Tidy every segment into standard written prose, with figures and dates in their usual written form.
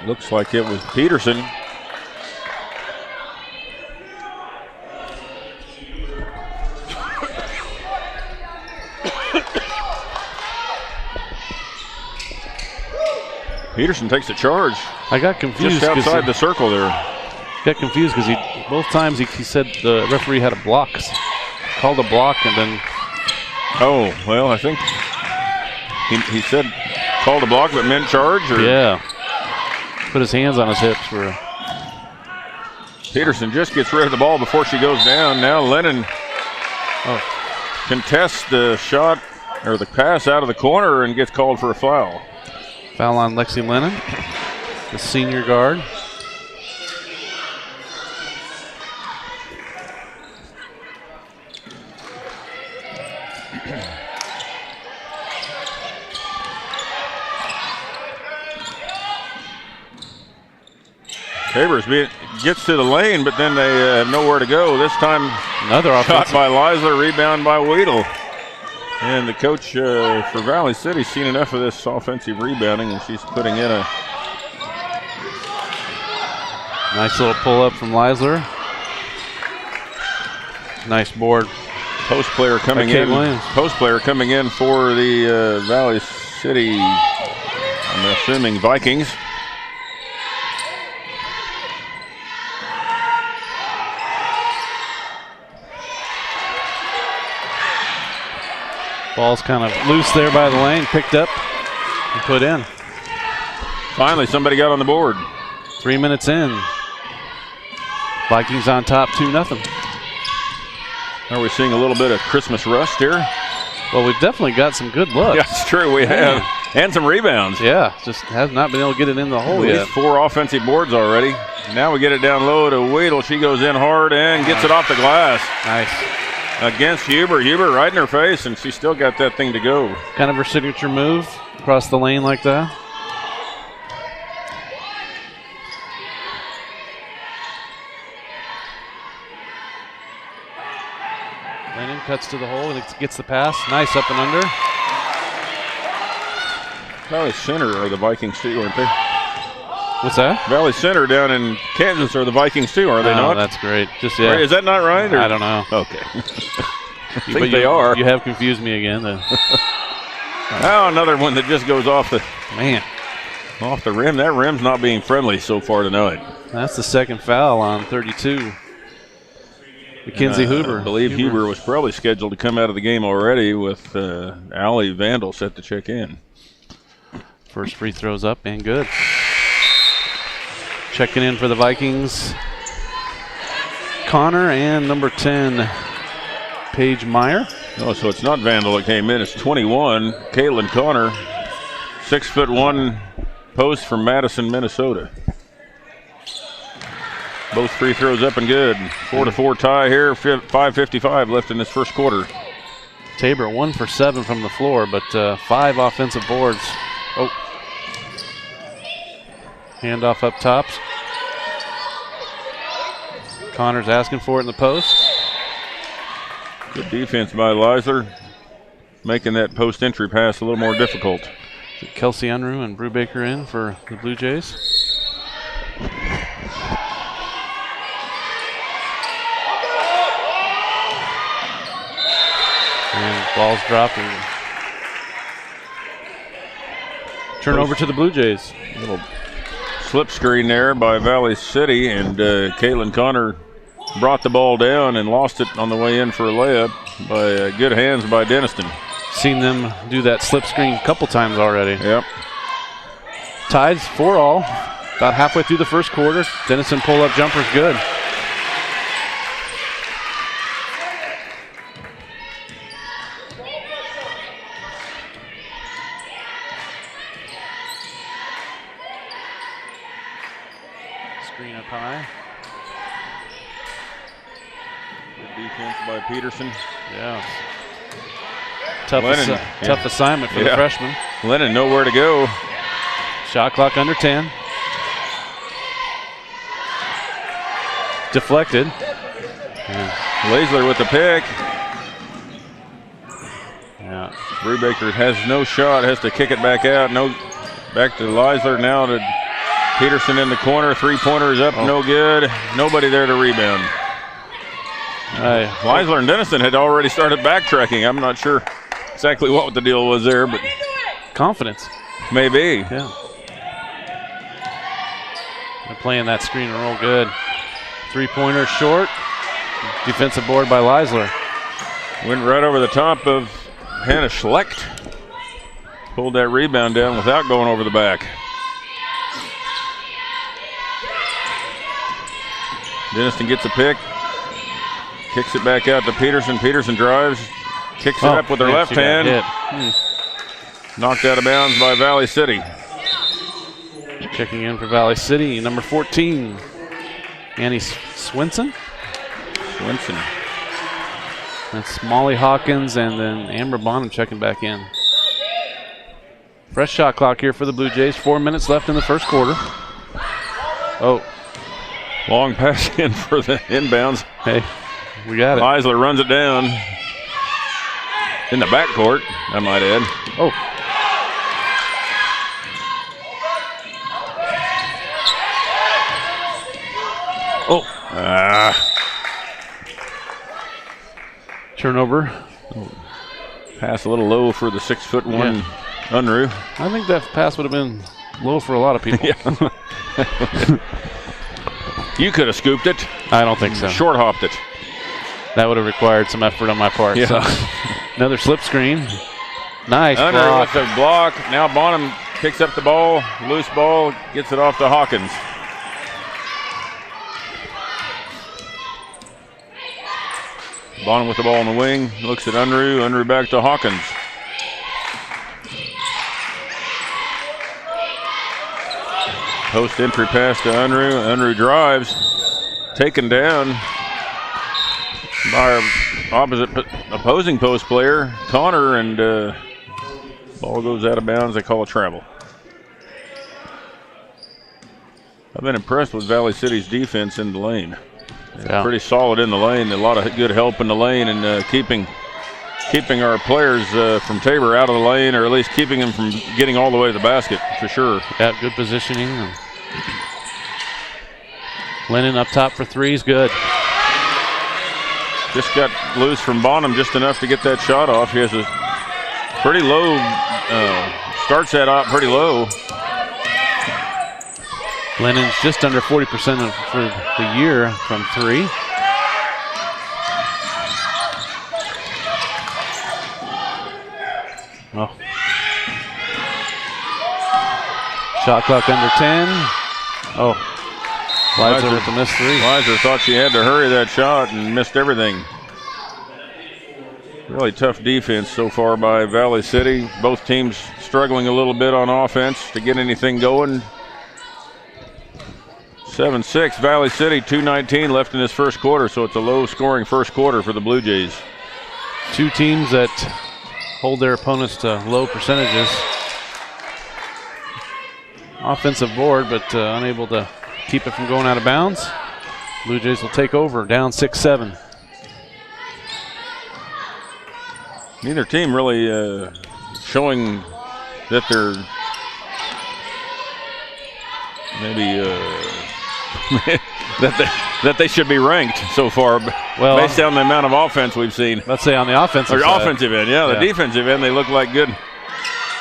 Looks like it was Peterson. Peterson takes a charge. I got confused. Just outside the circle there. Got confused because both times he said the referee had a block. Called a block and then. Oh, well, I think he said called a block but meant charge? Or? Yeah. Put his hands on his hips for. Peterson just gets rid of the ball before she goes down. Now Lennon contests the shot or the pass out of the corner and gets called for a foul. Foul on Lexi Lennon, the senior guard. Tabor gets to the lane, but then they have nowhere to go. This time, another shot by Leisler, rebound by Weedle. And the coach for Valley City's seen enough of this offensive rebounding, and she's putting in a nice little pull up from Leisler. Nice board. Post player coming in. Post player coming in for the Valley City, I'm assuming Vikings. Ball's kind of loose there by the lane, picked up and put in. Finally, somebody got on the board. 3 minutes in. Vikings on top 2-0. Are we seeing a little bit of Christmas rust here? Well, we've definitely got some good looks. Yeah, it's true, we have. And some rebounds. Yeah, just has not been able to get it in the hole yet. 4 offensive boards already. Now we get it down low to Weedle. She goes in hard and gets it off the glass. Nice. Against Huber. Huber right in her face, and she still got that thing to go. Kind of her signature move across the lane like that. Lennon cuts to the hole and it gets the pass. Nice up and under. Valley Center are the Vikings too, aren't they? What's that? Valley Center down in Kansas are the Vikings too, are they not? That's great. Just yeah. Is that not right? Or? I don't know. Okay. I think they are. You have confused me again. Now another one that just goes off the rim. That rim's not being friendly so far tonight. That's the second foul on 32. Mackenzie Huber. I believe Huber was probably scheduled to come out of the game already with Allie Vandal set to check in. First free throws up and good. Checking in for the Vikings, Connor and number 10, Paige Meyer. Oh, so it's not Vandal that came in. It's 21, Caitlin Connor, 6'1" post from Madison, Minnesota. Both free throws up and good. 4-4 tie here. 5:55 left in this first quarter. Tabor 1 for 7 from the floor, but 5 offensive boards. Oh. Handoff up tops. Connor's asking for it in the post. Good defense by Leisler, making that post entry pass a little more difficult. Kelsey Unruh and Brubaker in for the Blue Jays. And ball's dropped and turn over to the Blue Jays. Little slip screen there by Valley City, and Caitlin Connor brought the ball down and lost it on the way in for a layup by good hands by Denniston. Seen them do that slip screen a couple times already. Yep. Tied 4-all. About halfway through the first quarter. Denniston pull-up jumper's good. Screen up high. Good defense by Peterson. Yeah. Tough assignment for the freshman. Lennon nowhere to go. Shot clock under 10. Deflected. Leisler with the pick. Yeah. Brubaker has no shot, has to kick it back out. No, back to Leisler now to Peterson in the corner. Three-pointer is up, no good. Nobody there to rebound. Leisler and Denison had already started backtracking. I'm not sure exactly what the deal was there, but confidence. Maybe. Yeah. They're playing that screen and roll good. Three-pointer short. Defensive board by Leisler. Went right over the top of Hannah Schlecht. Pulled that rebound down without going over the back. Denison gets a pick. Kicks it back out to Peterson. Peterson drives. Kicks it up with her left hand. Knocked out of bounds by Valley City. Checking in for Valley City, number 14, Annie Swinson. That's Molly Hawkins and then Amber Bonham checking back in. Fresh shot clock here for the Blue Jays. 4 minutes left in the first quarter. Oh. Long pass in for the inbounds. Hey, we got it. Leisler runs it down in the backcourt, I might add. Oh. Turnover. Pass a little low for the 6'1" Unruh. I think that pass would have been low for a lot of people. You could have scooped it. I don't think so. Short hopped it. That would have required some effort on my part. Yeah. So. Another slip screen. Nice Unruh block. with the block. Now Bonham picks up the ball. Loose ball. Gets it off to Hawkins. Bonham with the ball in the wing. Looks at Unruh. Unruh back to Hawkins. Post entry pass to Unruh. Unruh drives. Taken down by our opposing post player, Connor, and ball goes out of bounds. They call a travel. I've been impressed with Valley City's defense in the lane. Pretty solid in the lane. A lot of good help in the lane and keeping our players from Tabor out of the lane, or at least keeping them from getting all the way to the basket for sure. Yeah, good positioning. Lennon up top for threes, good. Just got loose from Bonham just enough to get that shot off. He has a pretty low, starts that out pretty low. Lennon's just under 40% for the year from three. Oh. Shot clock under 10. Oh. Leisler with the missed three. Leisler thought she had to hurry that shot and missed everything. Really tough defense so far by Valley City. Both teams struggling a little bit on offense to get anything going. 7-6, Valley City, 2:19 left in this first quarter, so it's a low-scoring first quarter for the Blue Jays. Two teams that hold their opponents to low percentages. Offensive board, but unable to keep it from going out of bounds. Blue Jays will take over, down 6-7. Neither team really showing that they're maybe that they should be ranked so far, based on the amount of offense we've seen. Let's say on the offensive side. Offensive end, the defensive end, they look like good.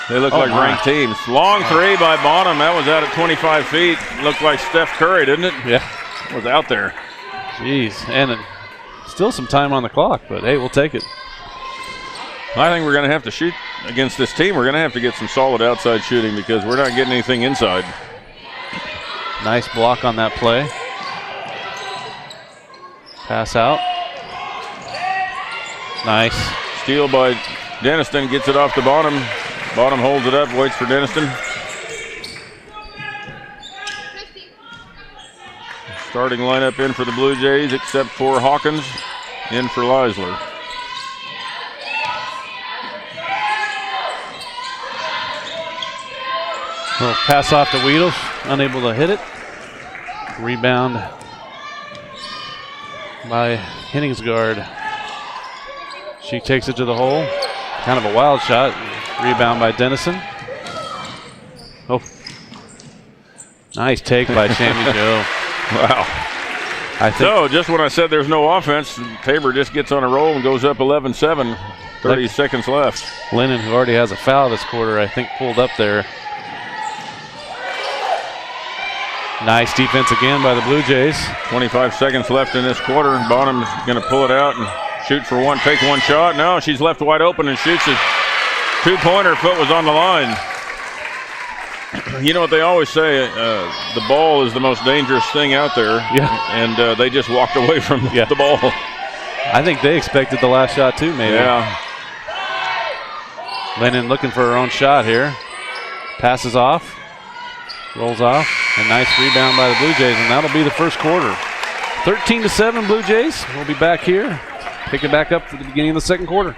They look like ranked teams. Long three by Bonham. That was out at 25 feet. Looked like Steph Curry, didn't it? Yeah. Was out there. Jeez. And still some time on the clock, but hey, we'll take it. I think we're going to have to shoot against this team. We're going to have to get some solid outside shooting because we're not getting anything inside. Nice block on that play. Pass out. Nice. Steal by Denniston. Gets it off to Bonham. Bonham holds it up, waits for Denniston. Starting lineup in for the Blue Jays except for Hawkins. In for Leisler. Well, pass off to Weedle, unable to hit it. Rebound by Henningsgaard. She takes it to the hole. Kind of a wild shot. Rebound by Dennison. Oh. Nice take by Sammy Joe. Wow. So just when I said there's no offense, Tabor just gets on a roll and goes up 11-7. 30 seconds left. Lennon, who already has a foul this quarter, I think pulled up there. Nice defense again by the Blue Jays. 25 seconds left in this quarter. Bonham's going to pull it out and shoot for one, take one shot. No, she's left wide open and shoots it. Two-pointer, foot was on the line. You know what they always say, the ball is the most dangerous thing out there. Yeah. And they just walked away from the ball. I think they expected the last shot too, maybe. Yeah. Lennon looking for her own shot here. Passes off. Rolls off. A nice rebound by the Blue Jays, and that'll be the first quarter. 13-7 Blue Jays. We'll be back here. Pick it back up for the beginning of the second quarter.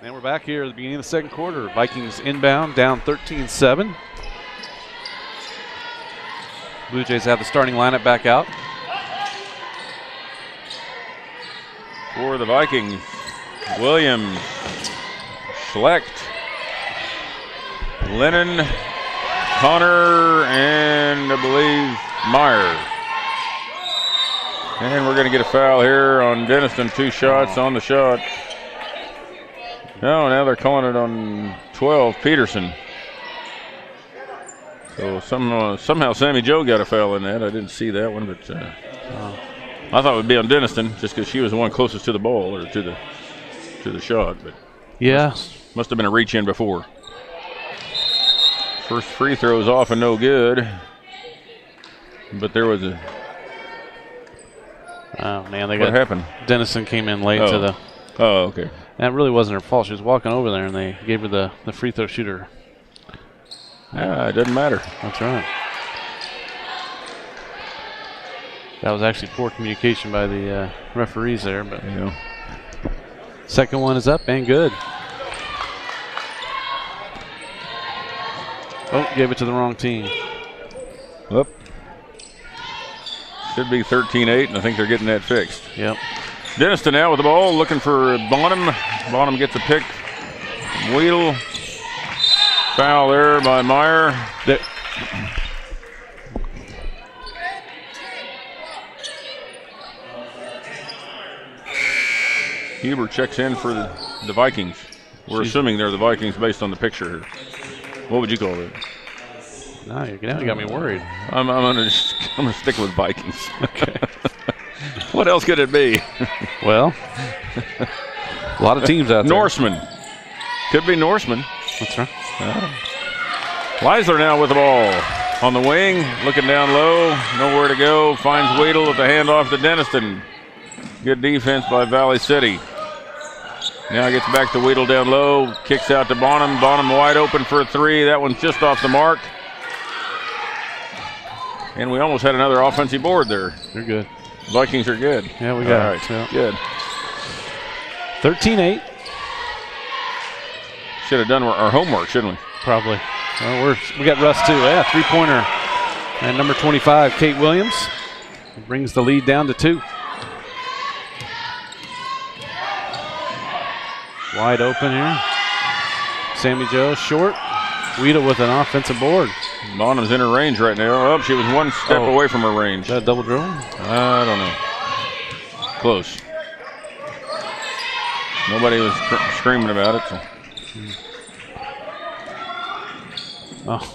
And we're back here at the beginning of the second quarter. Vikings inbound, down 13-7. Blue Jays have the starting lineup back out. For the Vikings, Williams, Schlecht, Lennon, Connor, and I believe Meyer. And we're going to get a foul here on Denniston. 2 shots on the shot. No, now they're calling it on 12, Peterson. So somehow Sammy Joe got a foul in that. I didn't see that one, but I thought it would be on Denniston just because she was the one closest to the ball or to the shot. But yeah, must have been a reach in before. First free throw is off and no good. But there was a. Oh man, what happened? Dennison came in late to the. Oh, okay. That really wasn't her fault. She was walking over there, and they gave her the free throw shooter. Yeah, it doesn't matter. That's right. That was actually poor communication by the referees there. But second one is up and good. Oh, gave it to the wrong team. Whoop. Should be 13-8, and I think they're getting that fixed. Yep. Denniston now with the ball, looking for Bonham. Bonham gets a pick. Weedle. Foul there by Meyer. Huber checks in for the Vikings. We're assuming they're the Vikings based on the picture here. What would you call it? No, you got me worried. I'm gonna stick with Vikings. Okay. What else could it be? Well, a lot of teams out there. Norseman. Could be Norseman. That's right. Leisler now with the ball. On the wing, looking down low. Nowhere to go. Finds Weedle at the handoff to Denniston. Good defense by Valley City. Now gets back to Weedle down low. Kicks out to Bonham. Bonham wide open for a 3. That one's just off the mark. And we almost had another offensive board there. They're good. Vikings are good. Yeah, we got it. Right. Yeah. Good. 13-8. Should have done our homework, shouldn't we? Probably. Well, we got Russ too. Yeah, 3-pointer. And number 25, Kate Williams, brings the lead down to 2. Wide open here. Sammy Joe short. Weedle with an offensive board. Bonham's in her range right now. Oh, she was one step away from her range. Is that a double dribble? I don't know. Close. Nobody was screaming about it. So. Oh.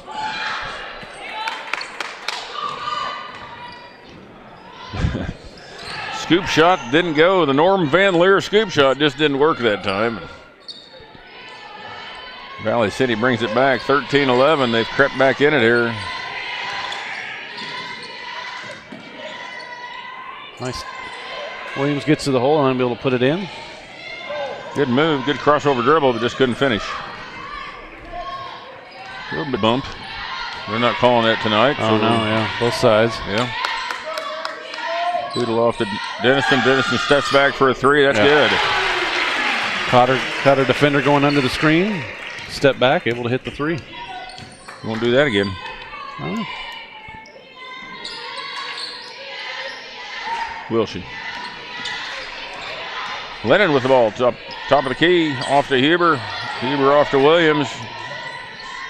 Scoop shot didn't go. The Norm Van Leer scoop shot just didn't work that time. Valley City brings it back, 13-11. They've crept back in it here. Nice. Williams gets to the hole and be able to put it in. Good move, good crossover dribble, but just couldn't finish. A little bit bump. They're not calling that tonight. Oh, no, yeah. Both sides. Yeah. Weedle off to Denniston. Denniston steps back for a three. That's good. Caught her defender going under the screen. Step back, able to hit the three. Won't do that again. Oh. Will she? Lennon with the ball. Top of the key. Off to Huber. Huber off to Williams.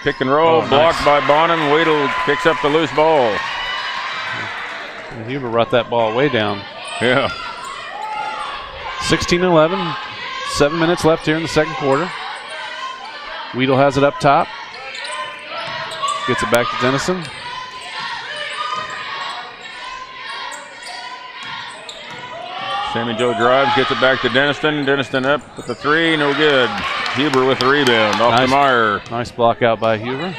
Pick and roll. Blocked by Bonham. Weedle picks up the loose ball. And Huber brought that ball way down. Yeah. 16-11. 7 minutes left here in the second quarter. Weedle has it up top. Gets it back to Dennison. Sammy Joe drives, gets it back to Denniston. Denniston up with the three, no good. Huber with the rebound off to Meyer. Nice block out by Huber.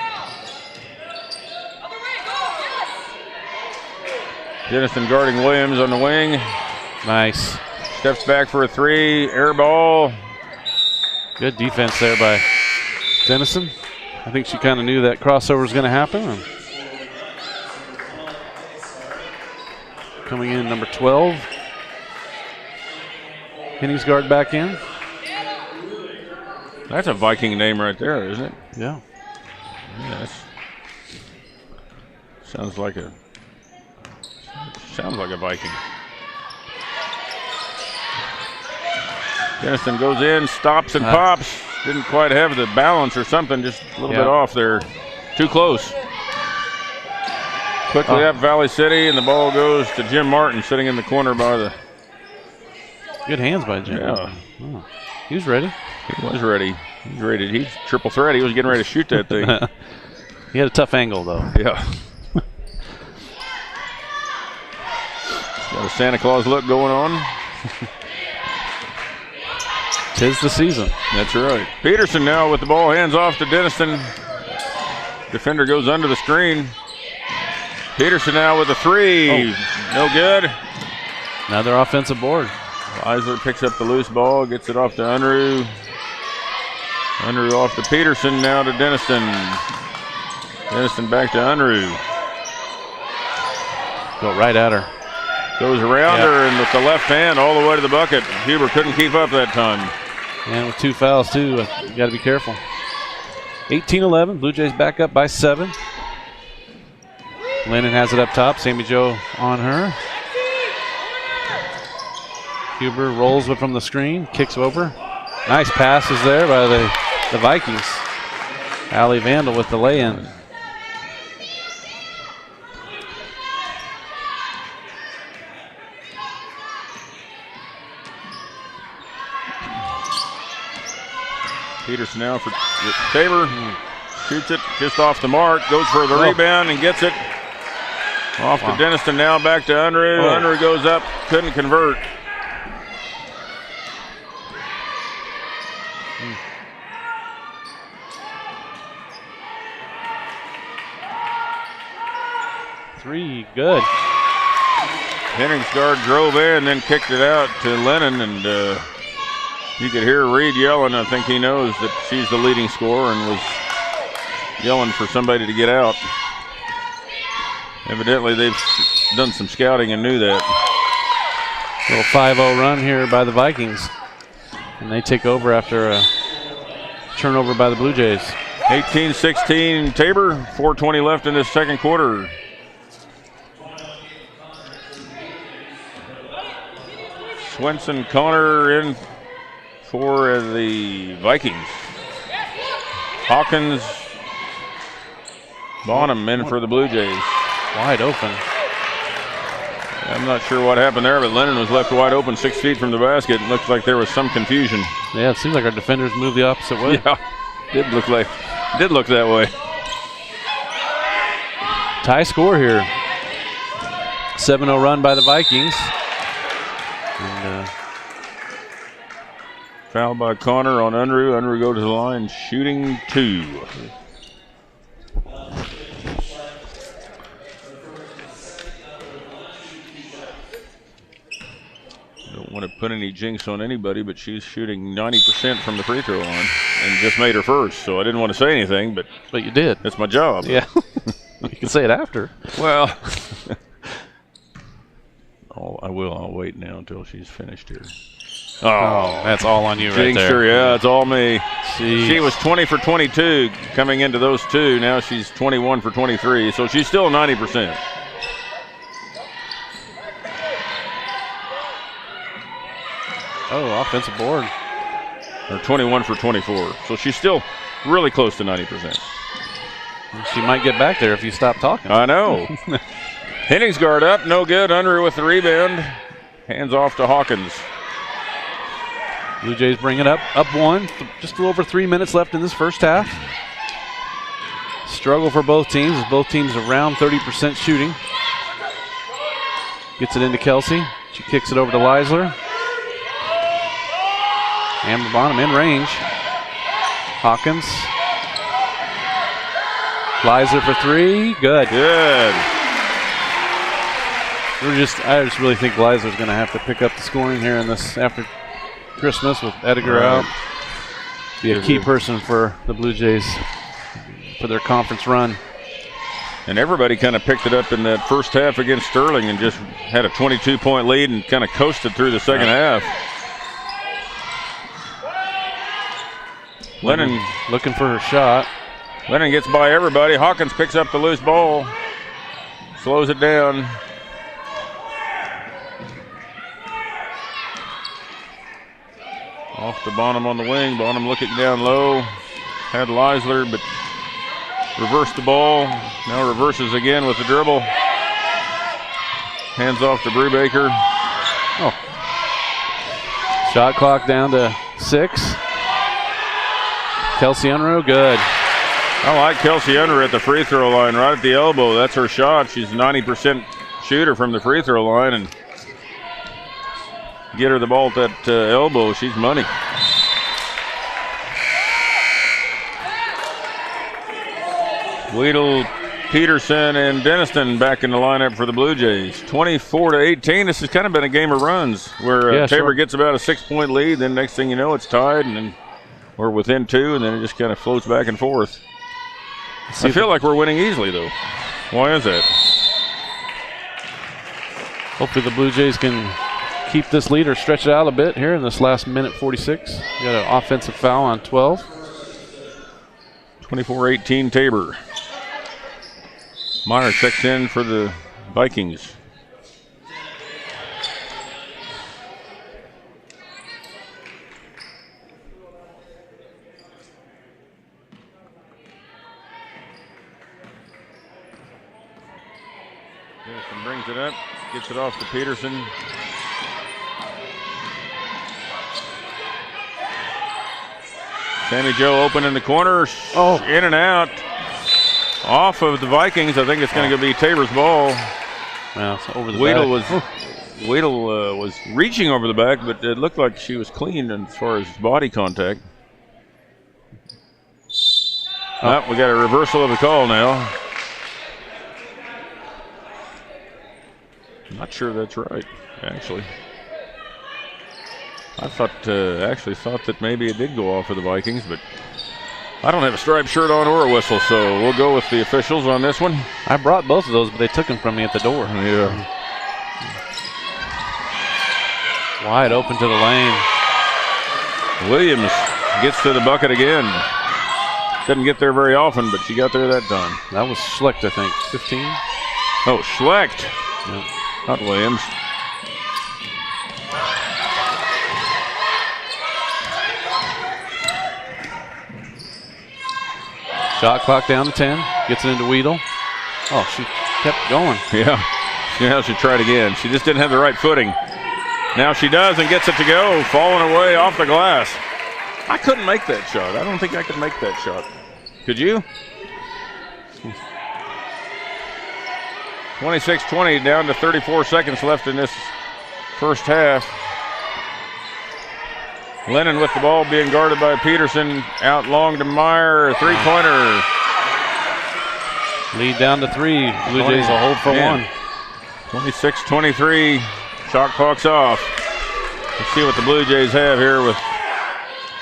Denniston guarding Williams on the wing. Nice. Steps back for a three, air ball. Good defense there by Dennison. I think she kind of knew that crossover was going to happen. Coming in, number 12. Hennings's guard back in. That's a Viking name right there, isn't it? Yeah. Yes. Sounds like a Viking. Denniston goes in, stops and pops. Didn't quite have the balance or something, just a little bit off there. Too close. Quickly up Valley City, and the ball goes to Jim Martin sitting in the corner by the... Good hands by Jim. Yeah. Oh, he was ready. He was ready. He's ready. He's triple threat. He was getting ready to shoot that thing. He had a tough angle, though. Yeah. Got a Santa Claus look going on. Tis the season. That's right. Peterson now with the ball, hands off to Denniston. Defender goes under the screen. Peterson now with a three. No good. Another offensive board. Eisler picks up the loose ball, gets it off to Unruh. Unruh off to Peterson, now to Denniston. Denniston back to Unruh. Go right at her. Goes around her and with the left hand all the way to the bucket. Huber couldn't keep up that time. And with 2 fouls, too, you got to be careful. 18-11, Blue Jays back up by 7. Lennon has it up top. Sammy Joe on her. Huber rolls it from the screen, kicks over. Nice passes there by the Vikings. Allie Vandal with the lay-in. Peterson now for Tabor. Shoots it just off the mark. Goes for the rebound and gets it. Off to Denniston now, back to Unruh. Unruh goes up, couldn't convert. Three, good. Henningsgaard drove in, then kicked it out to Lennon, and you could hear Reed yelling. I think he knows that she's the leading scorer and was yelling for somebody to get out. Evidently, they've done some scouting and knew that. Little 5-0 run here by the Vikings. And they take over after a turnover by the Blue Jays. 18-16 Tabor, 4:20 left in this second quarter. Swenson Connor in for the Vikings. Hawkins, Bonham in for the Blue Jays. Wide open. I'm not sure what happened there, but Lennon was left wide open 6 feet from the basket. It looks like there was some confusion. Yeah, it seems like our defenders moved the opposite way. Yeah, did look that way. Tie score here. 7-0 run by the Vikings. And, foul by Connor on Unruh. Unruh go to the line, shooting 2. Don't want to put any jinx on anybody, but she's shooting 90% from the free throw line and just made her first. So I didn't want to say anything, but you did. That's my job. Yeah. You can say it after. Well, I will. I'll wait now until she's finished here. Oh, that's all on you right there. Sure, yeah, it's all me. She was 20 for 22 coming into those two. Now she's 21 for 23, so she's still 90%. Oh, offensive board. Or 21 for 24, so she's still really close to 90%. She might get back there if you stop talking. I know. Hennings's guard up, no good. Unruh with the rebound. Hands off to Hawkins. Blue Jays bring it up one. Just a little over 3 minutes left in this first half. Struggle for both teams as both teams around 30% shooting. Gets it into Kelsey. She kicks it over to Leisler. Amber Bonham in range. Hawkins. Leisler for 3. Good. Good. I just really think Leisler's going to have to pick up the scoring here in this after Christmas with Edgar out. Be a key person for the Blue Jays for their conference run. And everybody kind of picked it up in that first half against Sterling and just had a 22-point lead and kind of coasted through the second half. Lennon looking for her shot. Lennon gets by everybody. Hawkins picks up the loose ball. Slows it down. Off to Bonham on the wing. Bonham looking down low. Had Leisler, but reversed the ball. Now reverses again with the dribble. Hands off to Brubaker. Oh. Shot clock down to 6. Kelsey Unruh, good. I like Kelsey Unruh at the free throw line, right at the elbow. That's her shot. She's a 90% shooter from the free throw line, and get her the ball at that elbow. She's money. Weedle, Peterson, and Denniston back in the lineup for the Blue Jays. 24-18. This has kind of been a game of runs where Tabor gets about a 6-point lead. Then next thing you know, it's tied, and then we're within 2, and then it just kind of floats back and forth. I feel like we're winning easily, though. Why is that? Hopefully the Blue Jays can keep this lead or stretch it out a bit here in this last minute 46. We got an offensive foul on 12. 24-18 Tabor. Meyer checks in for the Vikings. Denison brings it up, gets it off to Peterson. Sammy Joe open in the corner. Oh, in and out. Off of the Vikings. I think it's going to be Tabor's ball. Yeah, it's over the Weedle was reaching over the back, but it looked like she was clean as far as body contact. Oh, we got a reversal of the call now. I'm not sure that's right, actually. I actually thought that maybe it did go off for the Vikings, but I don't have a striped shirt on or a whistle, so we'll go with the officials on this one. I brought both of those, but they took them from me at the door. Yeah. Wide open to the lane. Williams gets to the bucket again. Doesn't get there very often, but she got there that time. That was Schlecht, I think. 15? Oh, Schlecht. Yeah. Not Williams. Shot clock down to 10. Gets it into Weedle. Oh, she kept going. Yeah. Now she tried again. She just didn't have the right footing. Now she does and gets it to go, falling away off the glass. I couldn't make that shot. I don't think I could make that shot. Could you? 26-20, down to 34 seconds left in this first half. Lennon with the ball being guarded by Peterson. Out long to Meyer, three-pointer. Lead down to 3. Blue Jays will hold for 1. 26-23, shot clock's off. Let's see what the Blue Jays have here with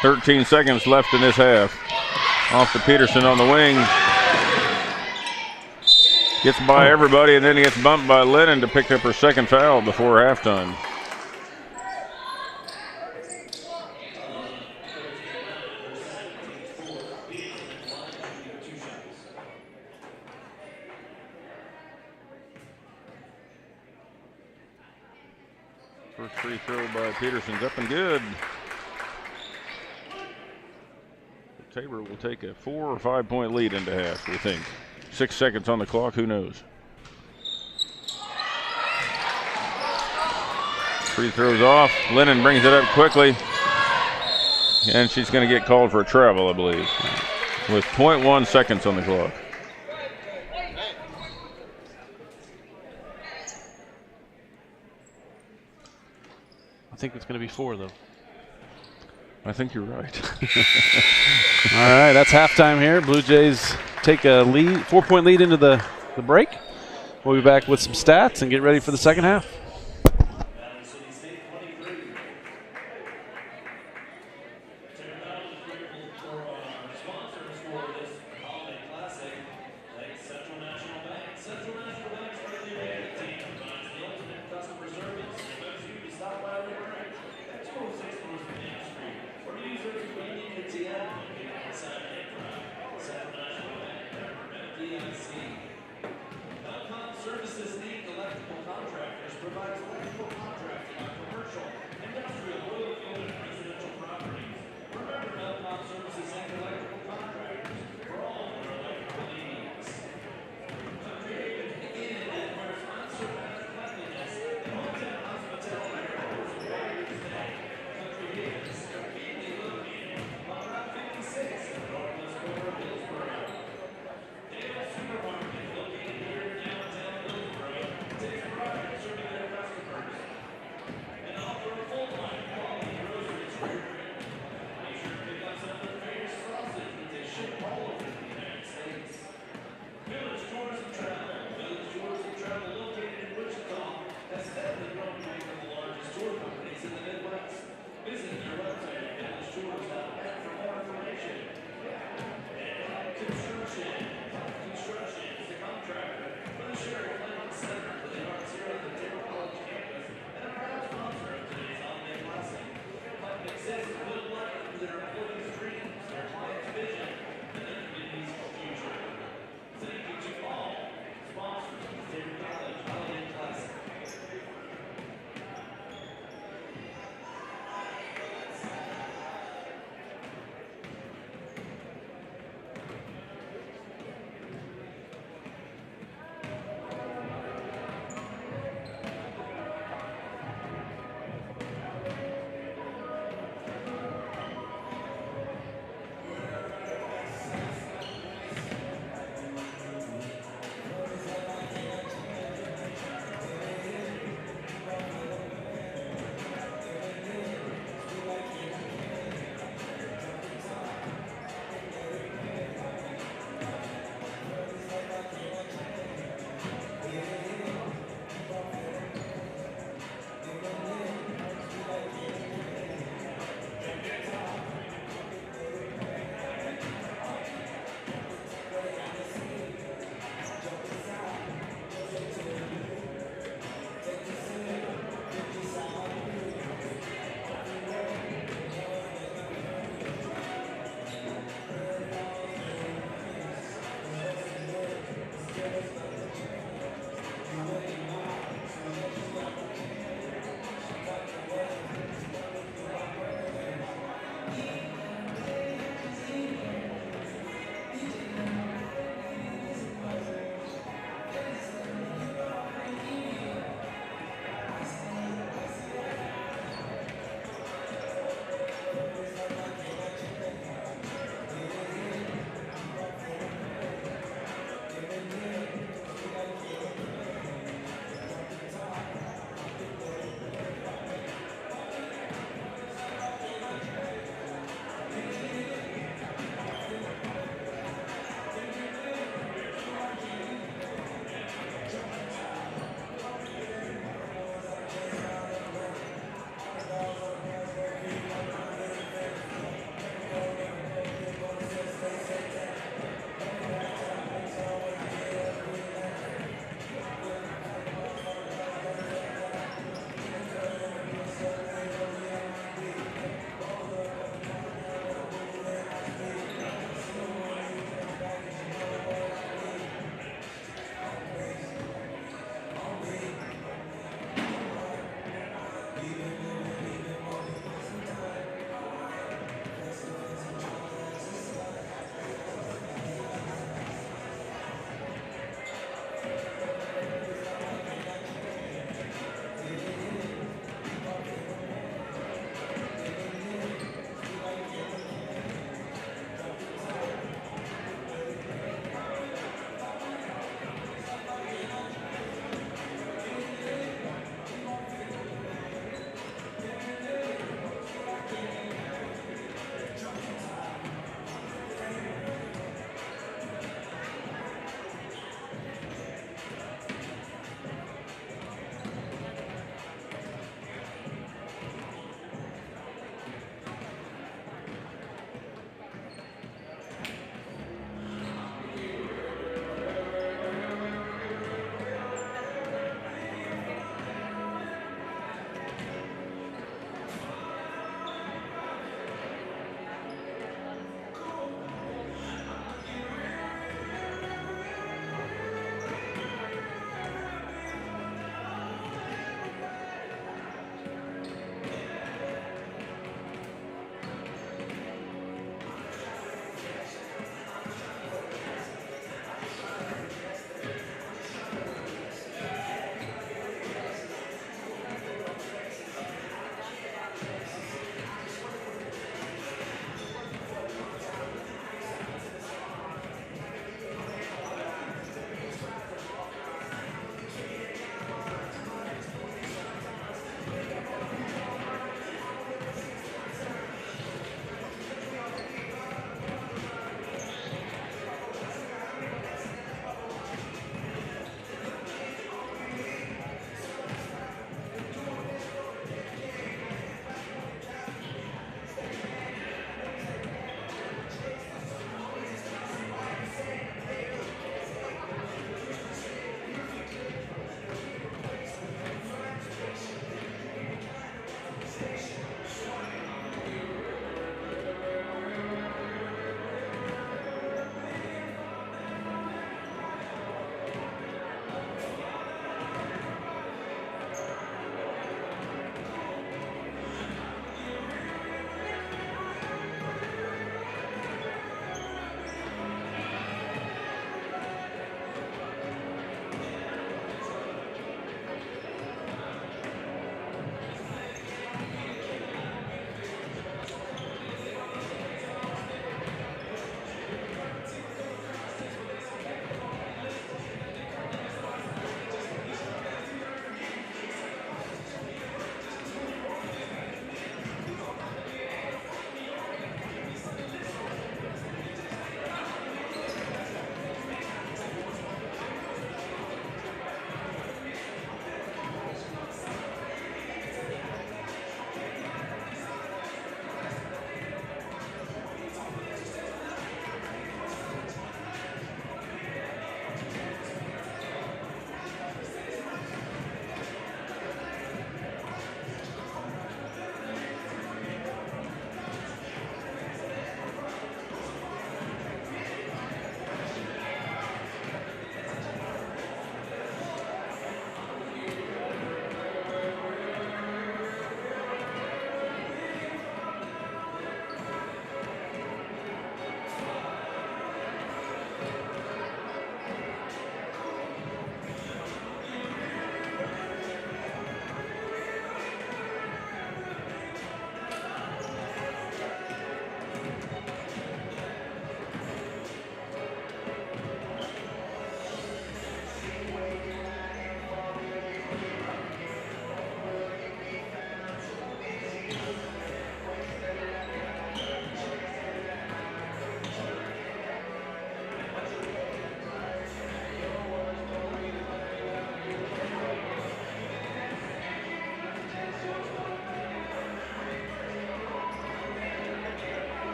13 seconds left in this half. Off to Peterson on the wing. Gets by everybody and then he gets bumped by Lennon to pick up her second foul before halftime. First free throw by Peterson's up and good. Tabor will take a 4 or 5 point lead into half, we think. 6 seconds on the clock, who knows? Free throws off. Lennon brings it up quickly. And she's going to get called for a travel, I believe, with 0.1 seconds on the clock. I think it's going to be 4, though. I think you're right. All right, that's halftime here. Blue Jays take a lead, 4-point lead into the break. We'll be back with some stats and get ready for the second half.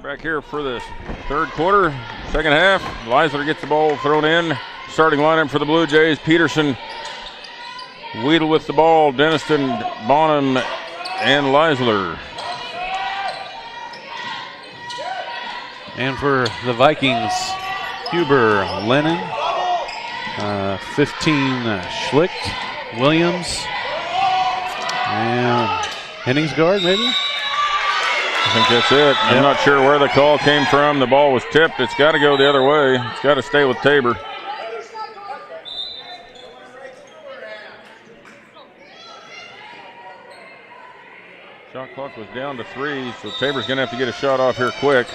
Back here for the third quarter, second half. Leisler gets the ball thrown in. Starting lineup for the Blue Jays: Peterson, Weedle with the ball, Denniston, Bonham, and Leisler. And for the Vikings, Huber, Lennon, 15 Schlicht, Williams, and Henningsgaard maybe? I think that's it. Yep. I'm not sure where the call came from. The ball was tipped. It's got to go the other way. It's got to stay with Tabor. Shot clock was down to 3, so Tabor's going to have to get a shot off here quick.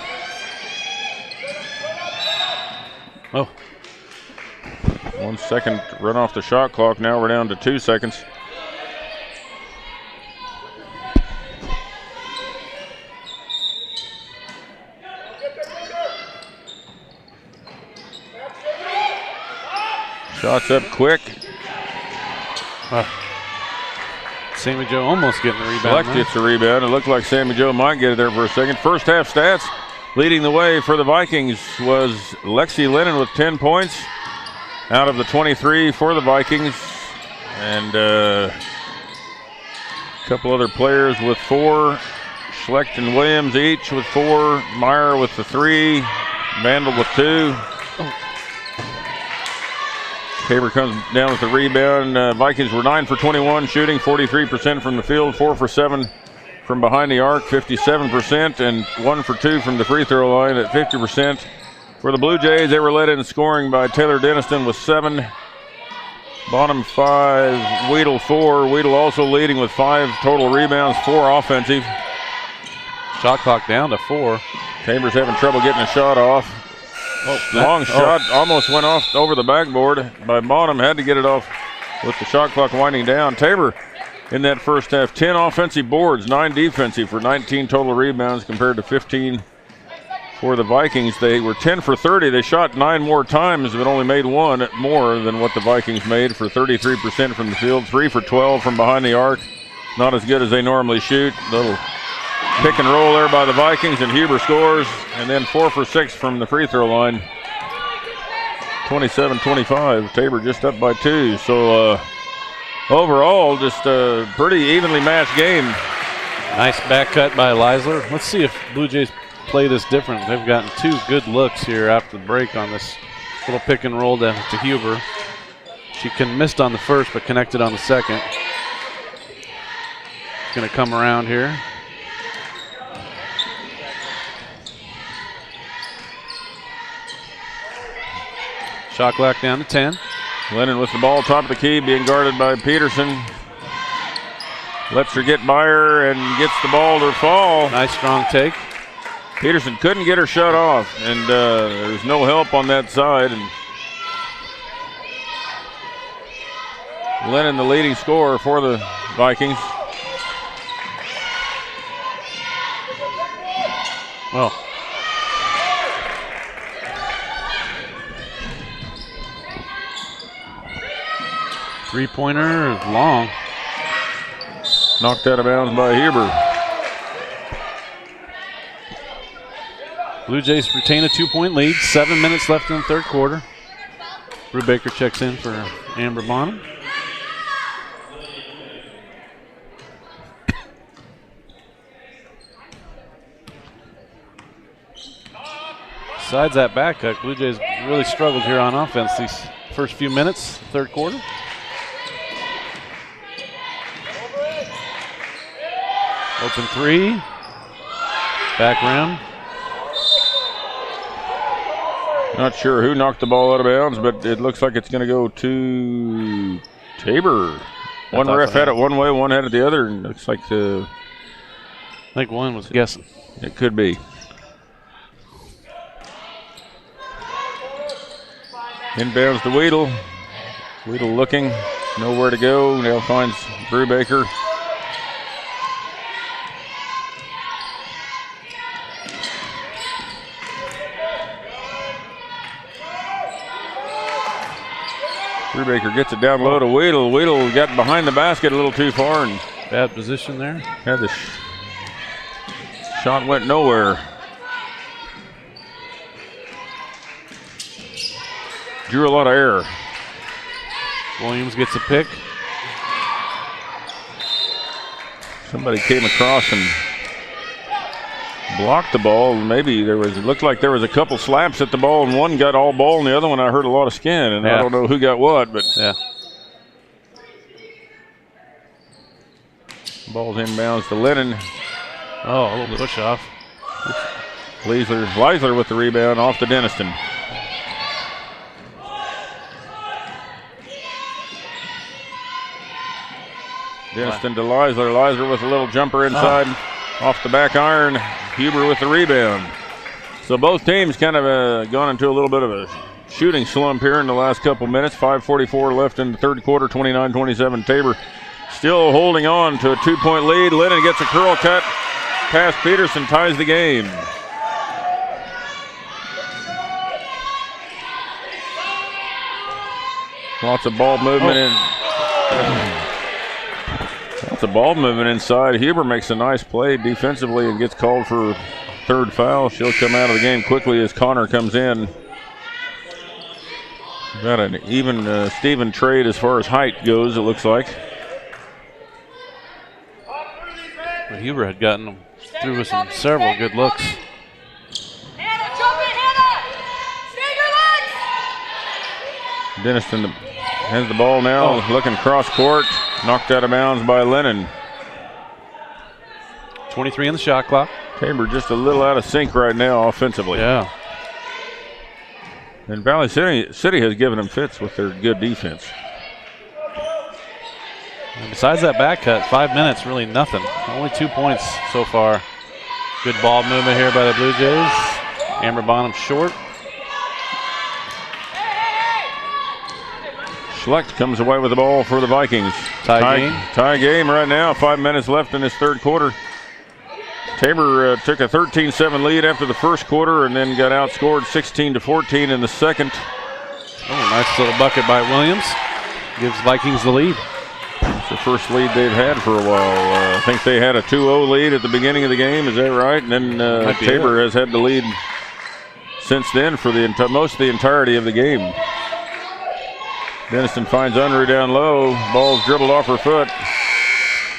Oh. 1 second run off the shot clock. Now we're down to 2 seconds. Shots up quick. Sammy Joe almost getting the rebound. Select gets the rebound. It looked like Sammy Joe might get it there for a second. First half stats. Leading the way for the Vikings was Lexi Lennon with 10 points out of the 23 for the Vikings. And a couple other players with 4. Schlecht and Williams each with 4. Meyer with the 3. Vandal with 2. Tabor comes down with the rebound. Vikings were 9 for 21 shooting, 43% from the field, 4 for 7 from behind the arc, 57%, and 1 for 2 from the free throw line at 50%. For the Blue Jays, they were led in scoring by Taylor Denniston with 7, Bonham 5, Weedle 4. Weedle also leading with 5 total rebounds, 4 offensive. Shot clock down to 4. Tabor's having trouble getting a shot off. Long shot almost went off over the backboard by Bonham. Had to get it off with the shot clock winding down. Tabor in that first half, 10 offensive boards, 9 defensive for 19 total rebounds compared to 15 for the Vikings. They were 10 for 30. They shot 9 more times but only made 1 more than what the Vikings made for 33% from the field, 3 for 12 from behind the arc. Not as good as they normally shoot. Little pick and roll there by the Vikings, and Huber scores, and then 4 for 6 from the free throw line. 27-25. Tabor just up by 2. So overall, just a pretty evenly matched game. Nice back cut by Leisler. Let's see if Blue Jays play this different. They've gotten 2 good looks here after the break on this little pick and roll to Huber. She missed on the first, but connected on the second. Going to come around here. Shot clock down to 10. Lennon with the ball, top of the key, being guarded by Peterson. Lets her get by her and gets the ball to fall. Nice strong take. Peterson couldn't get her shut off, and there's no help on that side. And Lennon, the leading scorer for the Vikings. Well, three-pointer is long. Knocked out of bounds by Huber. Blue Jays retain a 2-point lead. 7 minutes left in the third quarter. Brubaker checks in for Amber Bonham. Besides that back cut, Blue Jays really struggled here on offense these first few minutes, third quarter. Open three, Back rim. Not sure who knocked the ball out of bounds, but it looks like it's going to go to Tabor. One ref had it one way, one had it the other, and it looks like I think one was guessing. It could be. Inbounds to Weedle. Weedle looking, nowhere to go. Now finds Brubaker. Brubaker gets it down low to Weedle. Weedle got behind the basket a little too far and bad position there. Had the shot went nowhere. Drew a lot of air. Williams gets a pick. Somebody came across and blocked the ball. Maybe it looked like there was a couple slaps at the ball, and one got all ball, and the other one I heard a lot of skin, and I don't know who got what, but ball's inbounds to Lennon. Oh, a little push off. Leisler with the rebound off to Denniston. Denniston to Leisler. Leisler with a little jumper inside, off the back iron. Huber with the rebound. So both teams kind of gone into a little bit of a shooting slump here in the last couple minutes. 5:44 left in the third quarter, 29-27. Tabor still holding on to a 2-point lead. Lennon gets a curl cut past Peterson, ties the game. Lots of ball movement in. Lots of ball movement inside. Huber makes a nice play defensively and gets called for third foul. She'll come out of the game quickly as Connor comes in. Got an even Steven trade as far as height goes, it looks like. But Huber had gotten him through with several good looks. Denniston has the ball now, looking cross court, knocked out of bounds by Lennon. 23 on the shot clock. Tabor just a little out of sync right now offensively. Yeah. And Valley City has given them fits with their good defense. And besides that back cut, 5 minutes, really nothing. Only 2 points so far. Good ball movement here by the Blue Jays. Amber Bonham short. Schlecht comes away with the ball for the Vikings. Tie game right now. 5 minutes left in this third quarter. Tabor took a 13-7 lead after the first quarter and then got outscored 16-14 in the second. Oh, nice little bucket by Williams. Gives Vikings the lead. It's the first lead they've had for a while. I think they had a 2-0 lead at the beginning of the game. Is that right? And then Tabor has had the lead since then for most of the entirety of the game. Denniston finds Unruh down low. Ball's dribbled off her foot.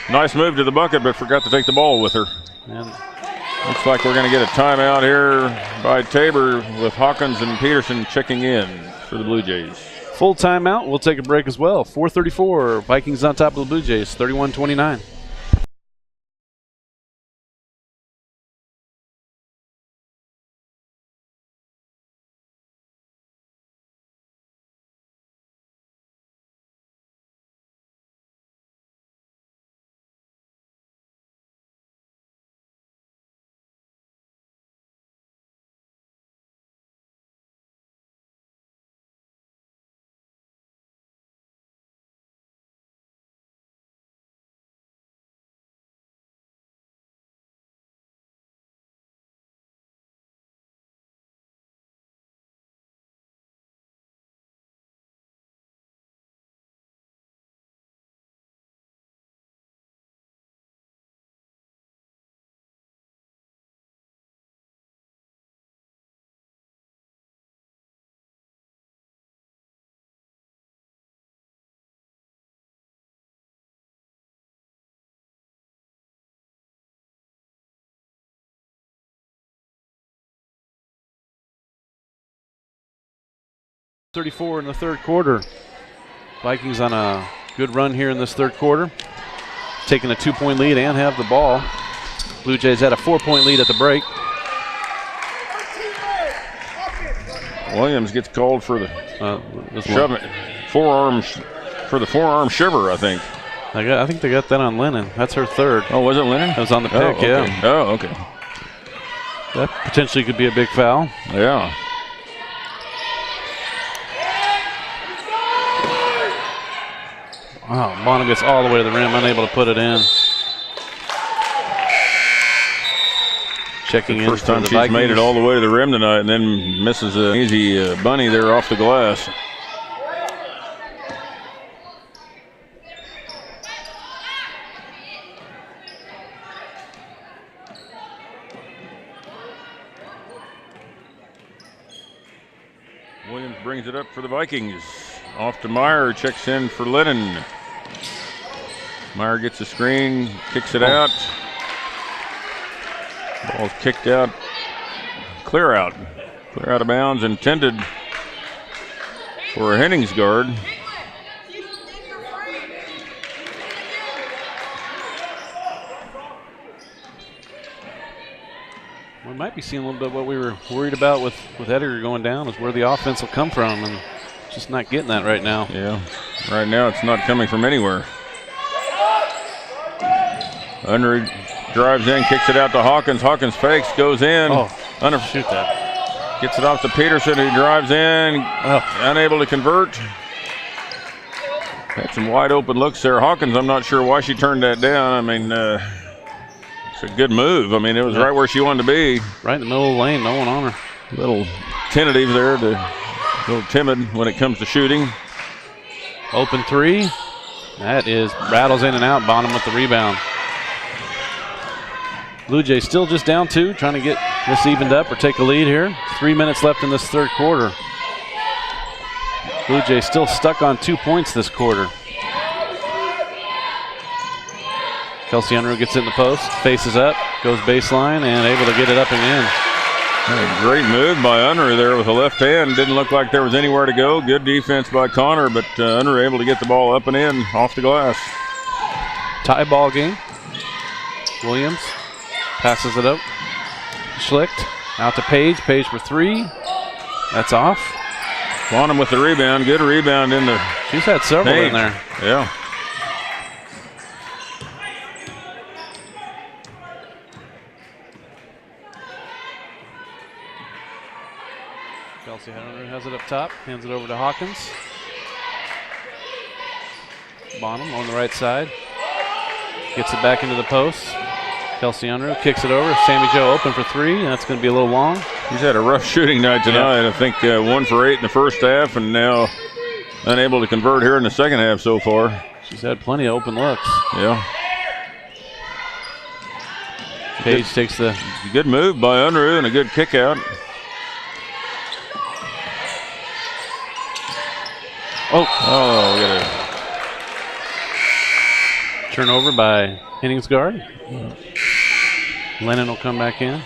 Nice move to the bucket, but forgot to take the ball with her. And looks like we're going to get a timeout here by Tabor with Hawkins and Peterson checking in for the Blue Jays. Full timeout. We'll take a break as well. 4:34. Vikings on top of the Blue Jays, 31-29. .34 in the third quarter. Vikings on a good run here in this third quarter. Taking a 2-point lead and have the ball. Blue Jays had a 4-point lead at the break. Williams gets called for the forearm shiver, I think. I think they got that on Lennon. That's her third. Oh, was it Lennon? That was on the pick, okay. yeah. Oh, okay. That potentially could be a big foul. Yeah. Oh, Bonham gets all the way to the rim, unable to put it in. Checking in. First time she's made it all the way to the rim tonight, and then misses an easy bunny there off the glass. Williams brings it up for the Vikings. Off to Meyer, checks in for Lennon. Meyer gets a screen, kicks it out. Ball's kicked out, clear out of bounds, intended for a Hennings guard. We might be seeing a little bit what we were worried about with Edgar going down, is where the offense will come from, and just not getting that right now. Yeah, right now it's not coming from anywhere. Unruh drives in, kicks it out to Hawkins. Hawkins fakes, goes in. Oh, shoot that. Gets it off to Peterson, who drives in, unable to convert. Had some wide open looks there. Hawkins, I'm not sure why she turned that down. I mean, it's a good move. I mean, it was right where she wanted to be. Right in the middle of the lane, no one on her. A little tentative there, a little timid when it comes to shooting. Open three. That is, rattles in and out. Bonham with the rebound. Blue Jays still just down 2, trying to get this evened up or take a lead here. 3 minutes left in this third quarter. Blue Jays still stuck on 2 points this quarter. Kelsey Unruh gets it in the post, faces up, goes baseline, and able to get it up and in. A great move by Unruh there with the left hand. Didn't look like there was anywhere to go. Good defense by Connor, but Unruh able to get the ball up and in off the glass. Tie ball game. Williams passes it up. Schlicht out to Page. Page for 3. That's off. Bonham with the rebound. Good rebound in there. She's had several in there. Yeah. Kelsey Unruh has it up top. Hands it over to Hawkins. Bonham on the right side. Gets it back into the post. Kelsey Unruh kicks it over. Sammy Joe open for 3. That's going to be a little long. He's had a rough shooting night tonight. Yeah. I think 1 for 8 in the first half, and now unable to convert here in the second half so far. She's had plenty of open looks. Yeah. Page takes the good move by Unruh and a good kick out. We got a turnover by Hennings guard. Lennon will come back in.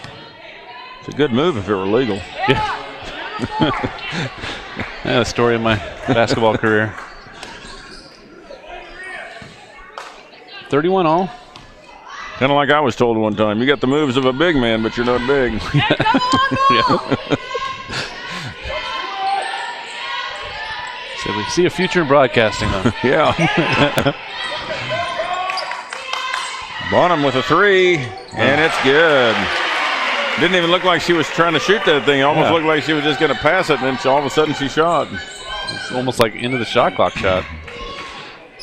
It's a good move if it were legal. Yeah. The story of my basketball career. 31 all. Kind of like I was told one time. You got the moves of a big man, but you're not big. Yeah. So we see a future in broadcasting, though. Yeah. Bonham with a 3, and it's good. Didn't even look like she was trying to shoot that thing. Almost looked like she was just going to pass it, and then all of a sudden she shot. It's almost like into the shot clock shot.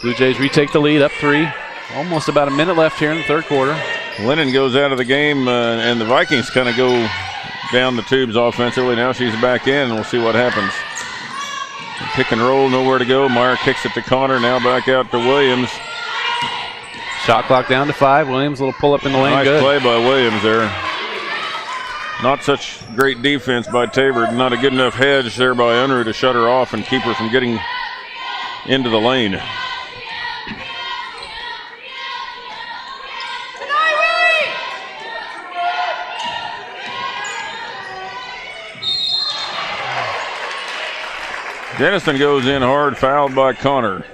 Blue Jays retake the lead, up 3. Almost about a minute left here in the third quarter. Lennon goes out of the game, and the Vikings kind of go down the tubes offensively. Now she's back in, and we'll see what happens. Pick and roll, nowhere to go. Meyer kicks it to Connor, now back out to Williams. Shot clock down to 5. Williams, a little pull up in the lane. Nice play by Williams there. Not such great defense by Tabor. Not a good enough hedge there by Unruh to shut her off and keep her from getting into the lane. Denniston goes in hard, fouled by Connor.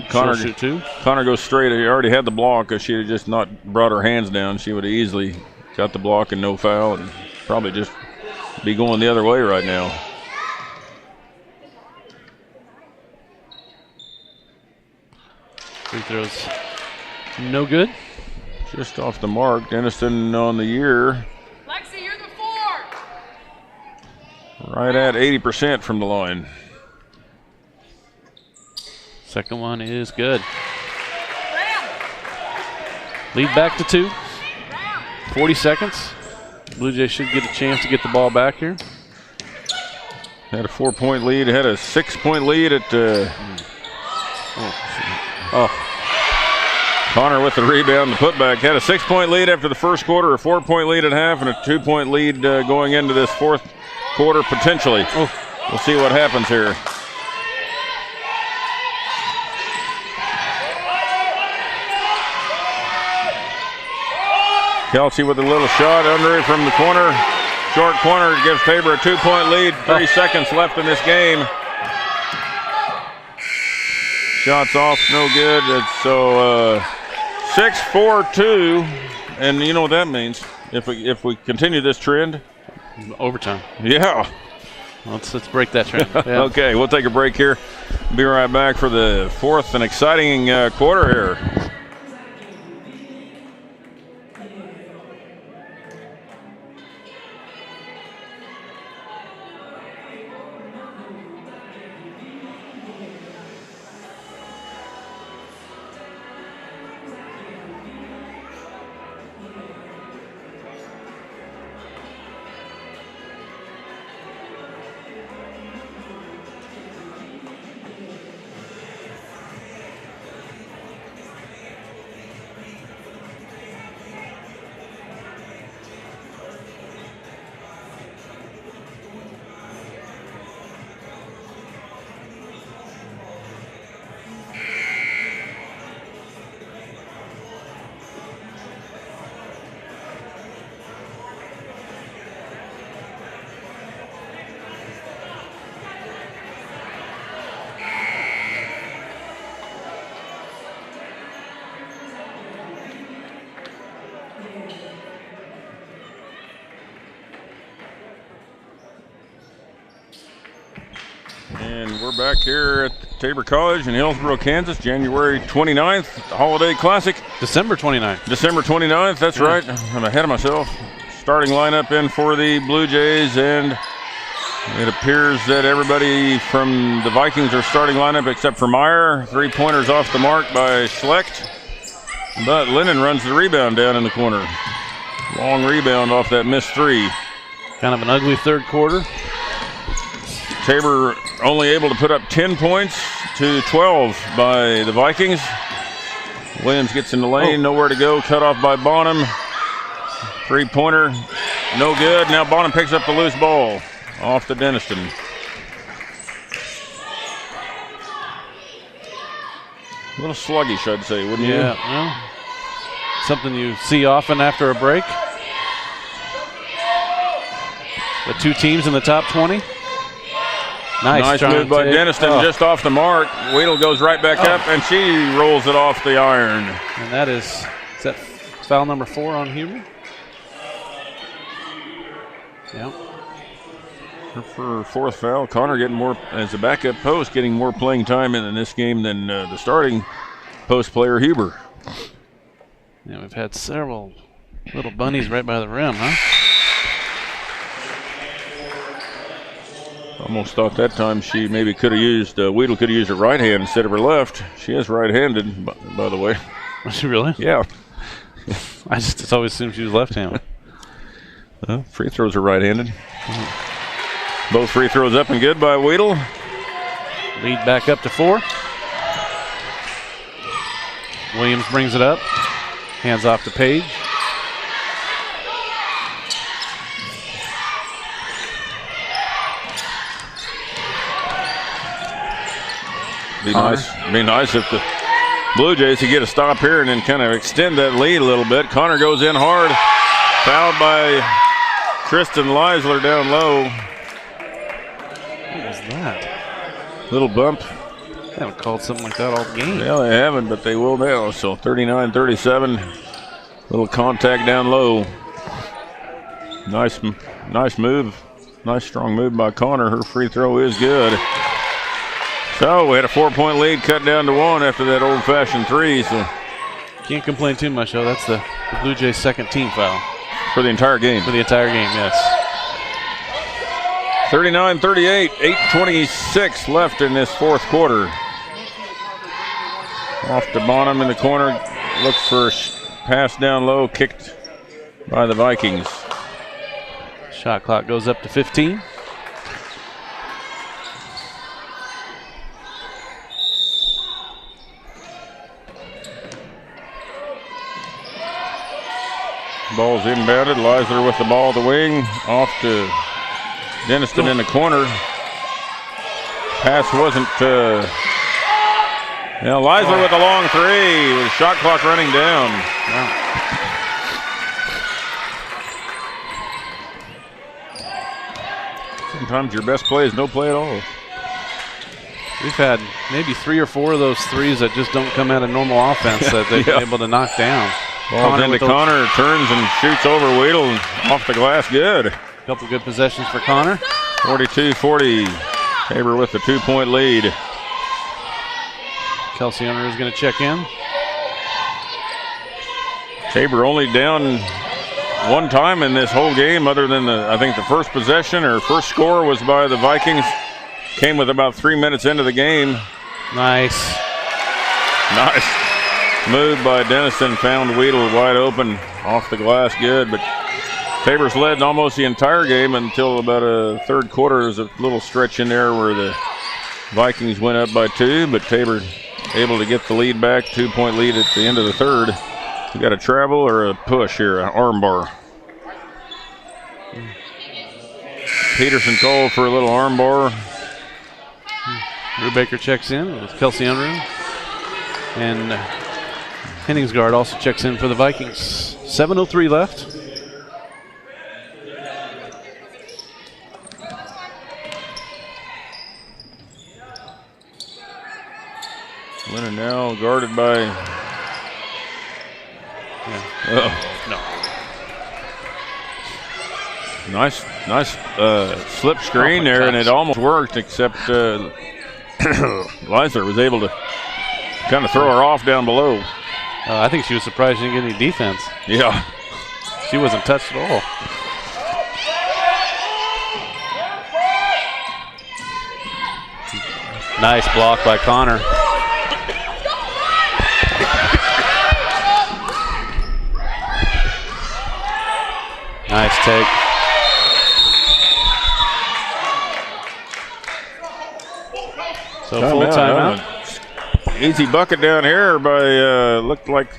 Connor shoot two. Connor goes straight. He already had the block. If she had just not brought her hands down, she would have easily got the block and no foul, and probably just be going the other way right now. Free throws no good. Just off the mark. Denniston on the year. Lexi, you're the 4. Right at 80% from the line. Second one is good. Lead back to 2. 40 seconds. Blue Jays should get a chance to get the ball back here. Had a 4-point lead. Had a 6-point lead at. Connor with the rebound, the putback. Had a 6-point lead after the first quarter, a 4-point lead at half, and a 2-point lead going into this fourth quarter potentially. We'll see what happens here. Kelsey with a little shot under it from the corner. Short corner gives Tabor a 2-point lead. 3 seconds left in this game. Shots off, no good. It's so 6-4-2, and you know what that means. If we continue this trend, overtime. Yeah. Let's break that trend. Yeah. Okay, we'll take a break here. Be right back for the fourth and exciting quarter here. And we're back here at Tabor College in Hillsborough, Kansas, January 29th, Holiday Classic. December 29th. December 29th, that's right. I'm ahead of myself. Starting lineup in for the Blue Jays, and it appears that everybody from the Vikings are starting lineup except for Meyer. 3-pointers off the mark by Schlecht. But Lennon runs the rebound down in the corner. Long rebound off that missed 3. Kind of an ugly third quarter. Tabor only able to put up 10 points to 12 by the Vikings. Williams gets in the lane, nowhere to go, cut off by Bonham. 3-pointer, no good. Now Bonham picks up the loose ball off to Denniston. A little sluggish, I'd say, wouldn't you? Yeah, well, something you see often after a break. The 2 teams in the top 20. Nice move by Denniston, just off the mark. Weedle goes right back up, and she rolls it off the iron. And that is that foul number 4 on Huber? Yeah. For fourth foul, Connor getting more as a backup post, getting more playing time in this game than the starting post player Huber. Yeah, we've had several little bunnies right by the rim, huh? Almost thought that time she maybe could have used, Weedle could have used her right hand instead of her left. She is right-handed, by the way. Was she really? Yeah. I just always assumed she was left-handed. Free throws are right-handed. Both free throws up and good by Weedle. Lead back up to 4. Williams brings it up. Hands off to Page. Be nice if the Blue Jays could get a stop here and then kind of extend that lead a little bit. Connor goes in hard. Fouled by Tristan Leisler down low. What was that? Little bump. They haven't called something like that all game. Yeah, they haven't, but they will now. So 39-37. Little contact down low. Nice move. Nice strong move by Connor. Her free throw is good. So we had a 4-point lead cut down to 1 after that old-fashioned 3. So can't complain too much, though. That's the Blue Jays' second team foul. For the entire game. For the entire game, yes. 39-38, 8:26 left in this fourth quarter. Off to Bonham in the corner. Looks for a pass down low, kicked by the Vikings. Shot clock goes up to 15. Ball's inbounded. Leisler with the ball at the wing. Off to Denniston in the corner. Pass wasn't. Leisler with a long 3 with the shot clock running down. Wow. Sometimes your best play is no play at all. We've had maybe 3 or 4 of those threes that just don't come out of normal offense that they've been able to knock down. Ball's into Connor, turns and shoots over Weedle and off the glass, good. A couple good possessions for Connor. 42-40, Tabor with the 2-point lead. Kelsey Unruh is going to check in. Tabor only down one time in this whole game other than I think the first possession or first score was by the Vikings. Came with about 3 minutes into the game. Nice move by Denniston, found Weedle wide open off the glass, good. But Tabor's led almost the entire game until about a third quarter. There's a little stretch in there where the Vikings went up by 2, but Tabor able to get the lead back, 2-point lead at the end of the third. You got a travel or a push here, an arm bar. Peterson called for a little arm bar. Brubaker checks in with Kelsey Unruh. And Henningsgaard also checks in for the Vikings. 7:03 left. Winner now guarded by. No. Nice slip screen there, and it almost worked, except Leisler was able to kind of throw her off down below. I think she was surprised she didn't get any defense. Yeah. She wasn't touched at all. Nice block by Connor. Nice take. So full timeout. Easy bucket down here by looked like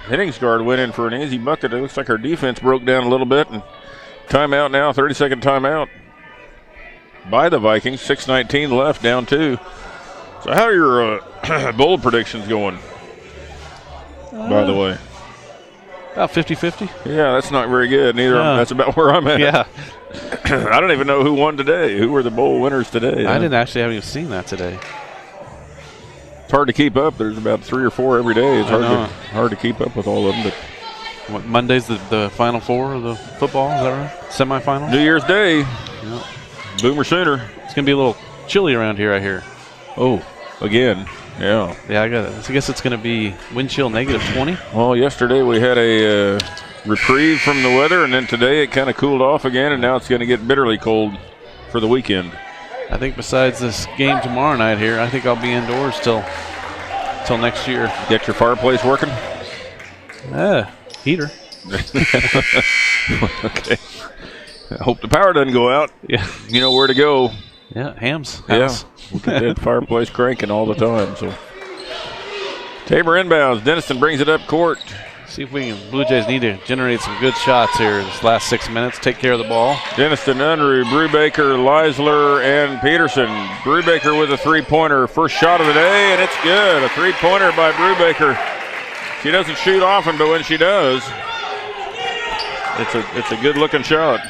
Henningsgaard went in for an easy bucket. It looks like our defense broke down a little bit. And timeout now, 30-second timeout by the Vikings. 6:19 left, down 2. So how are your bowl predictions going, by the way? About 50-50. Yeah, that's not very good. Neither. No. That's about where I'm at. Yeah. I don't even know who won today. Who were the bowl winners today? I didn't actually haven't even seen that today. It's hard to keep up. There's about 3 or 4 every day. It's hard to keep up with all of them. But what, Monday's the Final Four of the football, is that right? Semifinal? New Year's Day. Yep. Boomer Sooner. It's going to be a little chilly around here, I hear. Oh, again. Yeah. Yeah, I guess it's going to be wind chill -20. Well, yesterday we had a reprieve from the weather, and then today it kind of cooled off again, and now it's going to get bitterly cold for the weekend. I think besides this game tomorrow night here, I think I'll be indoors till next year. Get your fireplace working? Heater. Okay. I hope the power doesn't go out. Yeah. You know where to go. Yeah, Hams. Yeah. We'll get that fireplace cranking all the time. So Tabor inbounds. Denniston brings it up court. See if we can. Blue Jays need to generate some good shots here in this last 6 minutes. Take care of the ball. Denniston, Unruh, Brubaker, Leisler, and Peterson. Brubaker with a 3-pointer. First shot of the day, and it's good. A 3-pointer by Brubaker. She doesn't shoot often, but when she does, it's a good-looking shot.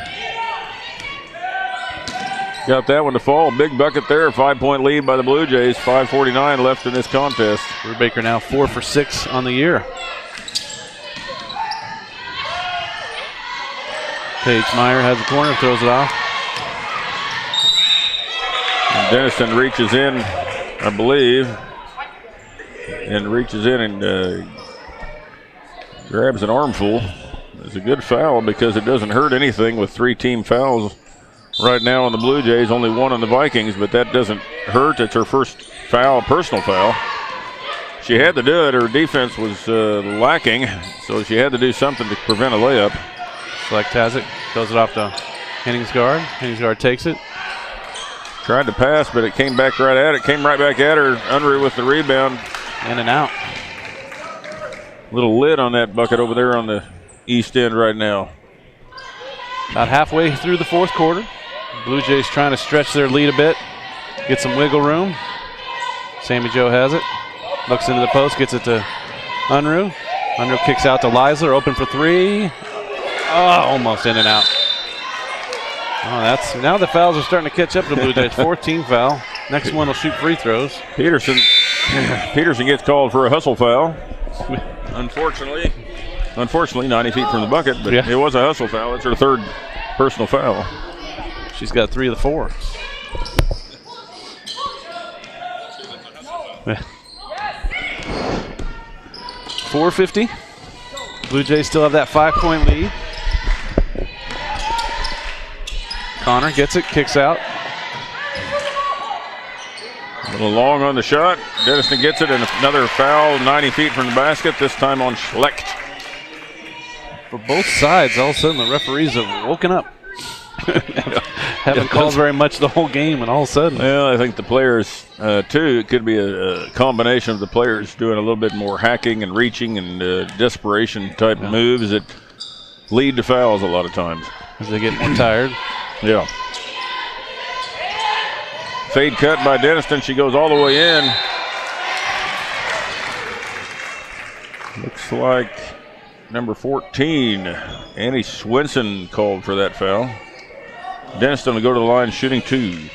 Got that one to fall. Big bucket there. 5-point lead by the Blue Jays. 5:49 left in this contest. Brubaker now 4 for 6 on the year. Paige Meyer has the corner, throws it off. And Denniston reaches in, I believe, and reaches in and grabs an armful. It's a good foul because it doesn't hurt anything with 3 team fouls right now on the Blue Jays, only 1 on the Vikings, but that doesn't hurt. It's her first foul, personal foul. She had to do it. Her defense was lacking, so she had to do something to prevent a layup. Select has it, goes it off to Henningsgaard. Henningsgaard takes it. Tried to pass, but it came back right at it. Came right back at her. Unruh with the rebound. In and out. Little lid on that bucket over there on the east end right now. About halfway through the 4th quarter. Blue Jays trying to stretch their lead a bit. Get some wiggle room. Sammy Jo has it. Looks into the post, gets it to Unruh. Unruh kicks out to Leisler, open for 3. Oh, almost in and out. Oh, now the fouls are starting to catch up to the Blue Jays. 4th team foul. Next one will shoot free throws. Peterson gets called for a hustle foul. Unfortunately, 90 feet from the bucket, but It was a hustle foul. It's her 3rd personal foul. She's got 3 of the 4. Yeah. 4:50. Blue Jays still have that 5-point lead. Connor gets it, kicks out. A little long on the shot. Denniston gets it, and another foul 90 feet from the basket, this time on Schlecht. For both sides, all of a sudden the referees have woken up. Haven't called very much the whole game, and all of a sudden. Well, I think the players, too, it could be a combination of the players doing a little bit more hacking and reaching and desperation type moves that lead to fouls a lot of times. As they get more tired. Yeah. Fade cut by Denniston. She goes all the way in. Looks like number 14, Annie Swinson, called for that foul. Denniston will go to the line shooting 2.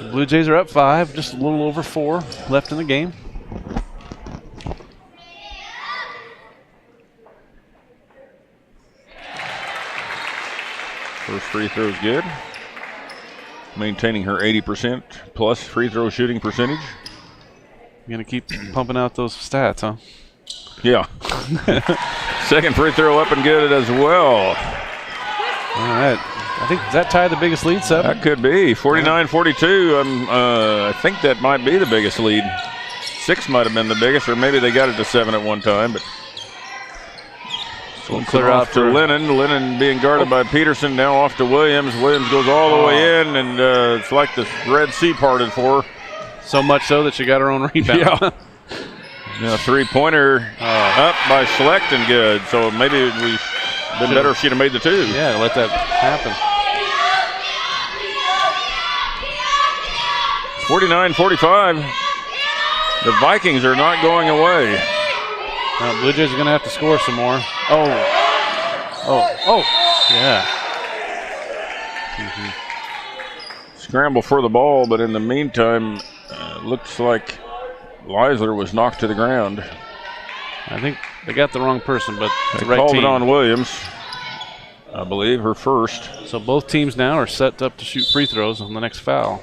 The Blue Jays are up 5, just a little over 4 left in the game. First free throw is good. Maintaining her 80% plus free throw shooting percentage. You're going to keep pumping out those stats, huh? Yeah. Second free throw up and good as well. All right. I think, does that tie the biggest lead, 7? That could be. 49-42. I think that might be the biggest lead. 6 might have been the biggest, or maybe they got it to 7 at one time. But we'll clear out to Lennon. Lennon being guarded by Peterson. Now off to Williams. Williams goes all the way in, and it's like the Red Sea parted for her. So much so that she got her own rebound. Yeah. 3-pointer up by Schlecht and good. So maybe it would have been better if she'd have made the 2. Yeah, let that happen. 49-45. The Vikings are not going away. Now, Blue Jays are going to have to score some more. Yeah. Scramble for the ball, but in the meantime, looks like Leisler was knocked to the ground. I think they got the wrong person, but they the right called team. It on Williams, I believe, her first. So both teams now are set up to shoot free throws on the next foul.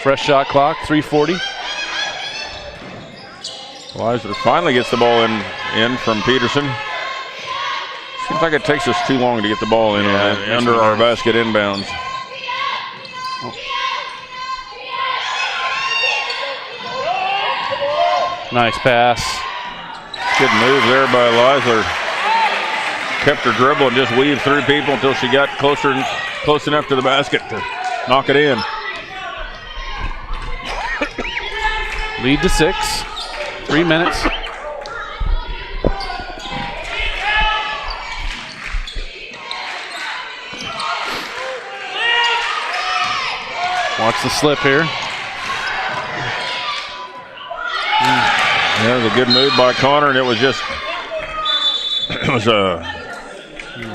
Fresh shot clock, 3:40. Leisler finally gets the ball in from Peterson. Seems like it takes us too long to get the ball in under our basket inbounds. Nice pass. Good move there by Leisler. Kept her dribble and just weaved through people until she got close enough to the basket to knock it in. Lead to 6. 3 minutes. Watch the slip here. That was a good move by Connor, and it was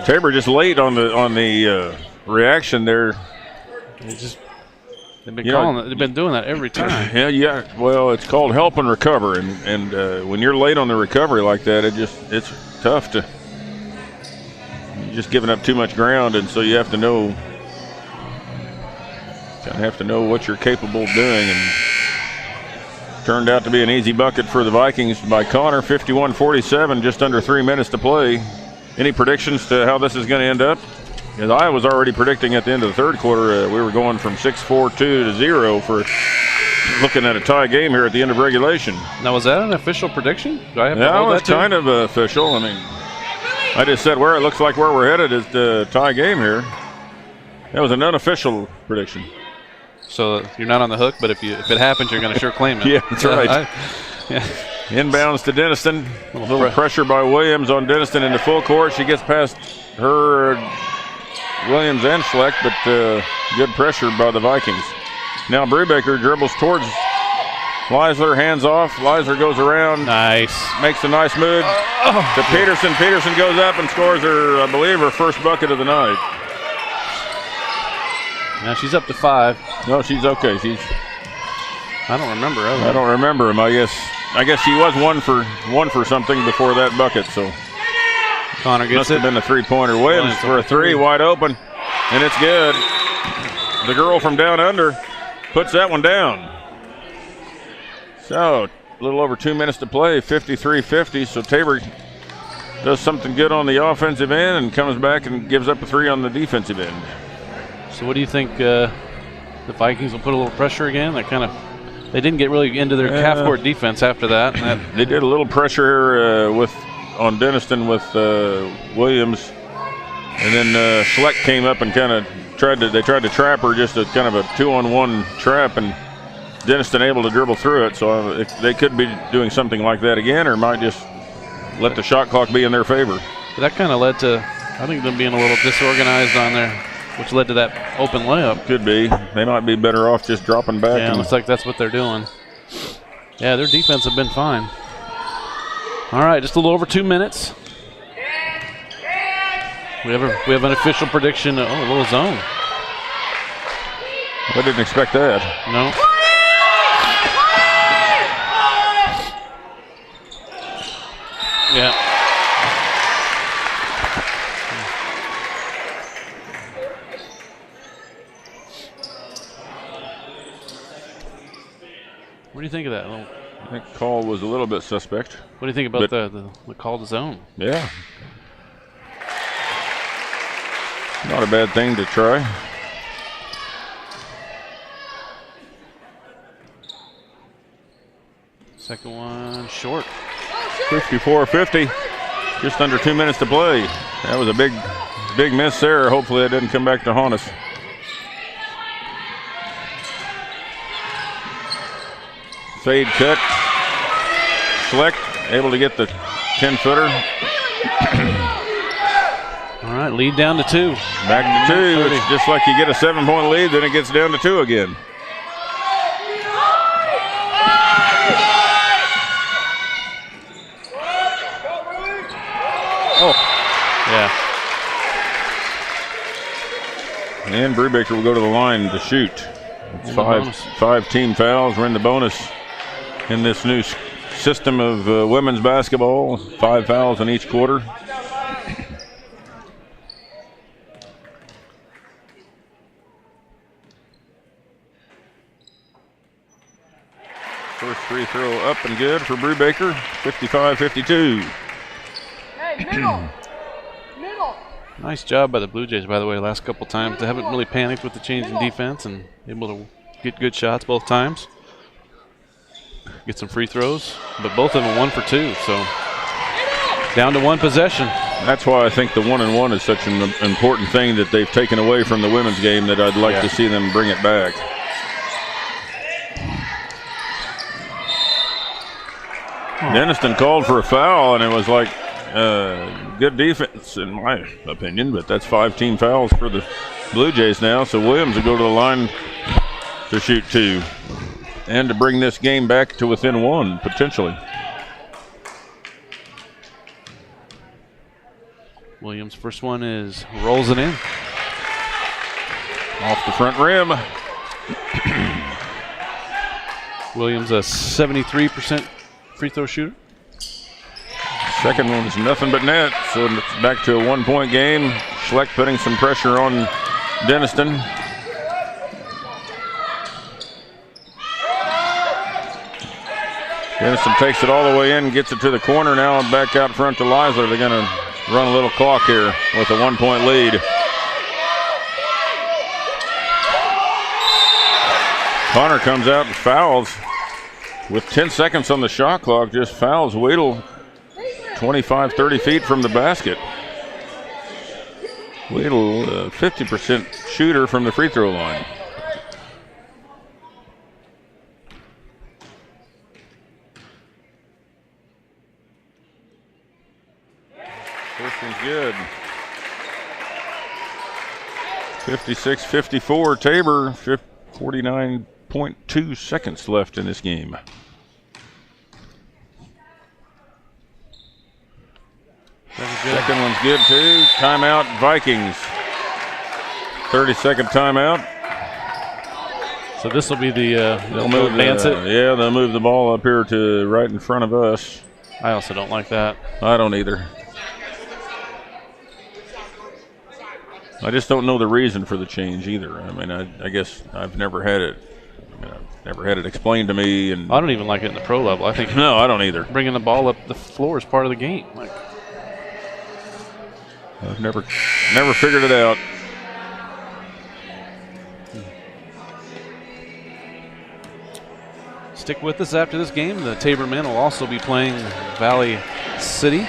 Tabor just late on the reaction there. They've been doing that every time. Yeah. Well, it's called help and recover, and when you're late on the recovery like that, it's tough to. You're just giving up too much ground, and so you have to know. What you're capable of doing, and turned out to be an easy bucket for the Vikings by Connor, 51-47, just under 3 minutes to play. Any predictions to how this is going to end up? As I was already predicting at the end of the third quarter, we were going from 6-4-2 to 0 for looking at a tie game here at the end of regulation. Now, was that an official prediction? Do I have to that hold was that too? Kind of official. I mean, I just said where it looks like where we're headed is the tie game here. That was an unofficial prediction. So you're not on the hook, but if it happens, you're going to sure claim it. Yeah, that's right. Inbounds to Denniston. A little pressure by Williams on Denniston into full court. She gets past her, Williams and Schleck, but good pressure by the Vikings. Now Brubaker dribbles towards Leisler, hands off. Leisler goes around. Nice. Makes a nice move to Peterson. Peterson goes up and scores her, I believe, her first bucket of the night. Now she's up to 5. No, she's okay. I don't remember. I don't remember him. I guess she was one for something before that bucket. So Connor gets must have been a 3-pointer. Williams for a 3, wide open, and it's good. The girl from down under puts that one down. So a little over 2 minutes to play, 53-50. So Tabor does something good on the offensive end and comes back and gives up a 3 on the defensive end. So what do you think? The Vikings will put a little pressure again? They didn't get really into their half-court defense after that. They did a little pressure on Denniston with Williams, and then Schleck came up and kind of tried to trap her, just a kind of a 2-on-1 trap, and Denniston able to dribble through it. So they could be doing something like that again, or might just let the shot clock be in their favor. That kind of led to, I think, them being a little disorganized on there, which led to that open layup. Could be. They might be better off just dropping back. Yeah, looks like that's what they're doing. Yeah, their defense have been fine. All right, just a little over 2 minutes. We have an official prediction. Oh, a little zone. I didn't expect that. No. Yeah. What do you think of that? I think call was a little bit suspect. What do you think about the call to zone? Yeah. Not a bad thing to try. Second one short. 54-50. Just under 2 minutes to play. That was a big miss there. Hopefully that didn't come back to haunt us. Fade cut. Schleck able to get the 10-footer. All right, lead down to 2. Back to 2. It's just like you get a 7-point lead, then it gets down to 2 again. Oh, yeah. And Brubaker will go to the line to shoot. It's 5 team fouls. We're in the bonus in this new system of women's basketball. 5 fouls in each quarter. First free throw up and good for Brubaker. 55-52. Hey, middle. Middle. Nice job by the Blue Jays, by the way, last couple times. They haven't really panicked with the change in defense and able to get good shots both times. Get some free throws, but both of them 1 for 2, so down to 1 possession. That's why I think the 1-and-1 is such an important thing that they've taken away from the women's game, that I'd like to see them bring it back. Denniston called for a foul, and it was like good defense in my opinion, but that's 5 team fouls for the Blue Jays now, so Williams will go to the line to shoot 2 and to bring this game back to within 1 potentially. Williams' first one rolls it in. Off the front rim. Williams, a 73% free throw shooter. Second one's nothing but net, so it's back to a 1-point game. Schleck putting some pressure on Denniston. Denniston takes it all the way in, gets it to the corner now, and back out front to Leisler. They're going to run a little clock here with a 1-point lead. Connor comes out and fouls with 10 seconds on the shot clock, just fouls Weedle 25, 30 feet from the basket. Weedle, 50% shooter from the free throw line. First one's good. 56-54 Tabor, 49.2 seconds left in this game. Second one's good too. Timeout Vikings. 30-second timeout. So this will be the they'll move advance it. Yeah, they'll move the ball up here to right in front of us. I also don't like that. I don't either. I just don't know the reason for the change either. I mean, I guess I've never had it. I've never had it explained to me, and I don't even like it in the pro level. I think no, I don't either. Bringing the ball up the floor is part of the game. Like, I've never figured it out. Stick with us after this game. The Tabor men will also be playing Valley City.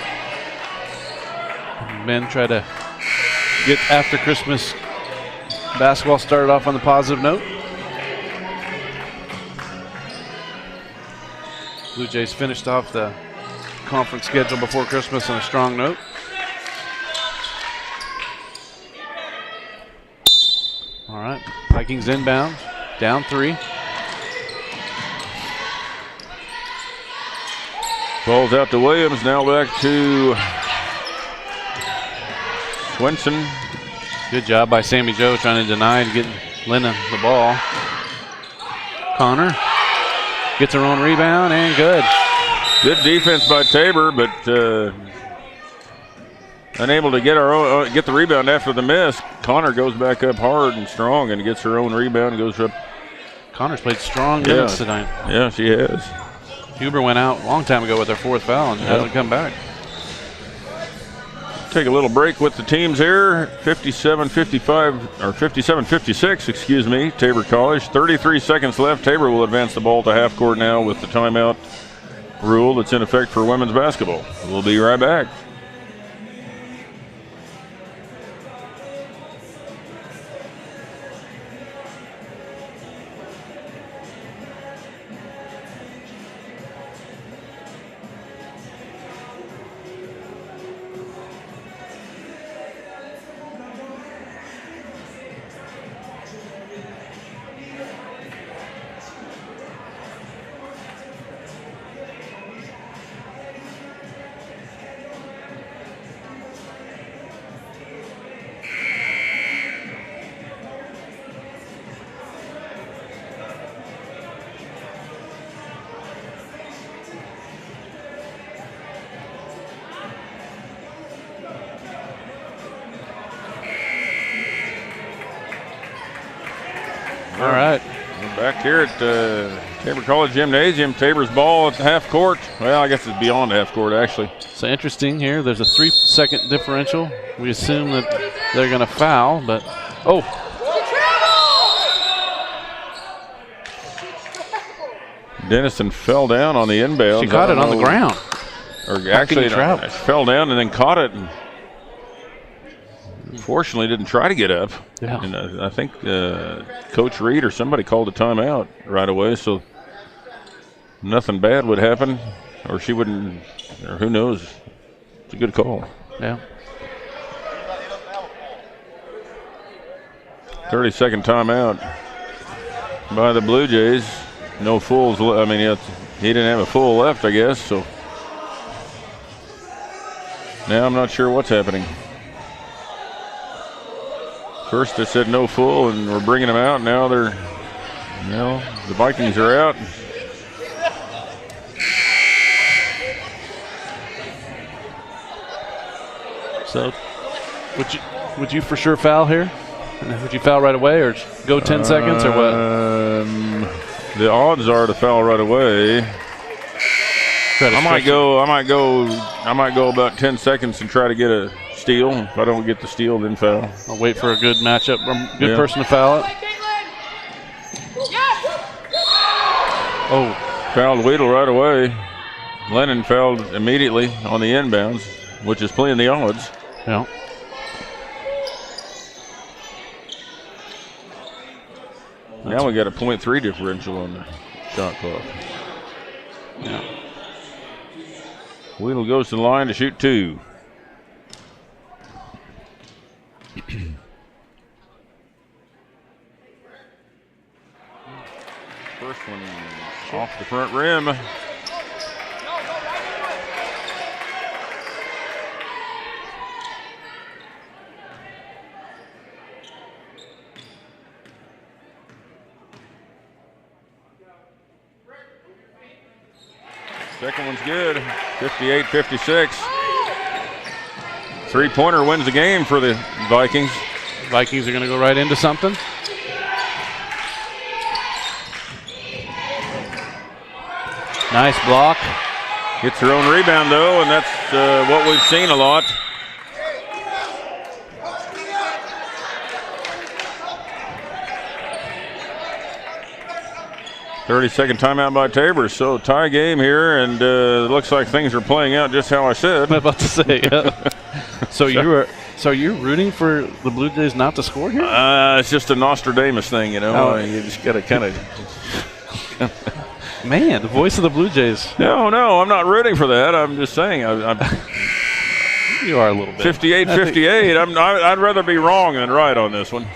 Men try to get after Christmas basketball started off on the positive note. Blue Jays finished off the conference schedule before Christmas on a strong note. All right, Vikings inbound, down 3. Ball's out to Williams, now back to Swinson. Good job by Sammy Joe trying to deny to get Lennon the ball. Connor gets her own rebound and good. Good defense by Tabor, but unable to get the rebound after the miss. Connor goes back up hard and strong and gets her own rebound. Goes up. Connor's played strong minutes tonight. Yeah, she has. Huber went out a long time ago with their 4th foul and hasn't come back. Take a little break with the teams here. 57-56, excuse me, Tabor College. 33 seconds left. Tabor will advance the ball to half court now with the timeout rule that's in effect for women's basketball. We'll be right back. All right. We're back here at Tabor College Gymnasium. Tabor's ball at the half court. Well, I guess it's beyond half court, actually. So interesting here. There's a 3-second differential. We assume that they're going to foul, but Denniston fell down on the inbound. She caught it on the ground. Or actually, fell down and then caught it. And fortunately, didn't try to get up. Yeah. And I think Coach Reed or somebody called a timeout right away, so nothing bad would happen, or she wouldn't, or who knows. It's a good call. Yeah. 30-second timeout by the Blue Jays. No fulls. I mean, he didn't have a full left, I guess. So now I'm not sure what's happening. First they said no full, and we're bringing them out. Now the Vikings are out. So, would you for sure foul here? Would you foul right away, or go 10 seconds, or what? The odds are to foul right away. I might go about 10 seconds and try to get a steal. If I don't get the steal, then foul. I'll wait for a good matchup, good person to foul it. Oh, fouled Weedle right away. Lennon fouled immediately on the inbounds, which is playing the odds. Yeah. Now we got a .3 differential on the shot clock. Yeah. Weedle goes to the line to shoot 2. First one off the front rim. Second one's good, 58-56. Three-pointer wins the game for the Vikings. Vikings are going to go right into something. Nice block. Gets her own rebound, though, and that's what we've seen a lot. .30-second timeout by Tabor. So tie game here, and it looks like things are playing out just how I said. I'm about to say, yeah. So you're rooting for the Blue Jays not to score here? It's just a Nostradamus thing, you know. You just got to kind of. Man, the voice of the Blue Jays. No, I'm not rooting for that. I'm just saying. You are a little bit. 58-58. I'd rather be wrong than right on this one.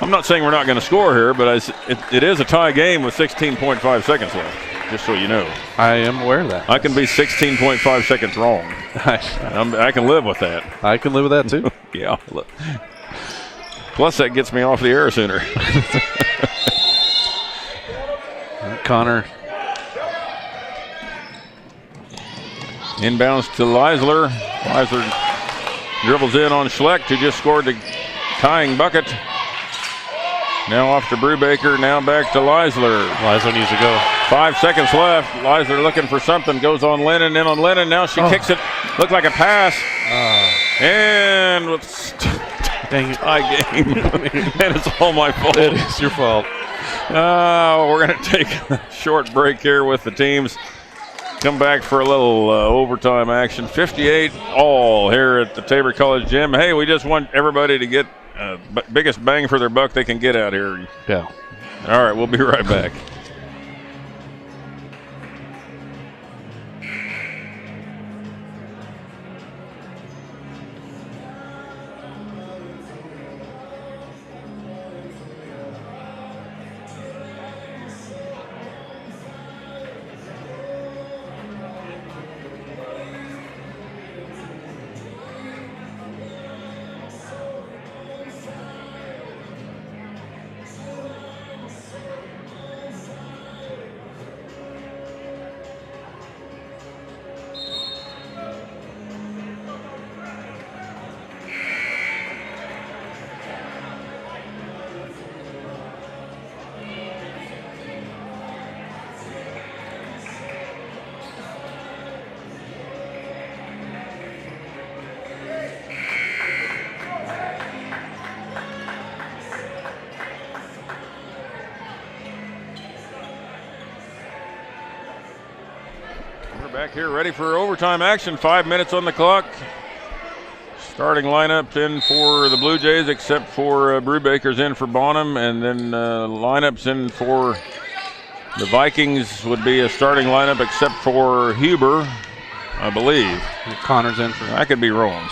I'm not saying we're not going to score here, but it is a tie game with 16.5 seconds left, just so you know. I am aware of that. I can be 16.5 seconds wrong. I can live with that. I can live with that, too. Yeah. Plus, that gets me off the air sooner. Connor. Inbounds to Leisler. Leisler dribbles in on Schlecht, who just scored the tying bucket. Now off to Brubaker, now back to Leisler. Leisler needs to go. 5 seconds left. Leisler looking for something, goes on Lennon, in on Lennon. Now she kicks it. Looked like a pass. And with tie game. And it's all my fault. It is your fault. We're going to take a short break here with the teams. Come back for a little overtime action. 58 all here at the Tabor College Gym. Hey, we just want everybody to get biggest bang for their buck they can get out here. Yeah. All right, we'll be right back. Back here ready for overtime action. 5 minutes on the clock. Starting lineup in for the Blue Jays, except for Brubaker's in for Bonham, and then lineups in for the Vikings would be a starting lineup except for Huber, I believe. Connor's in for. I could be wrong.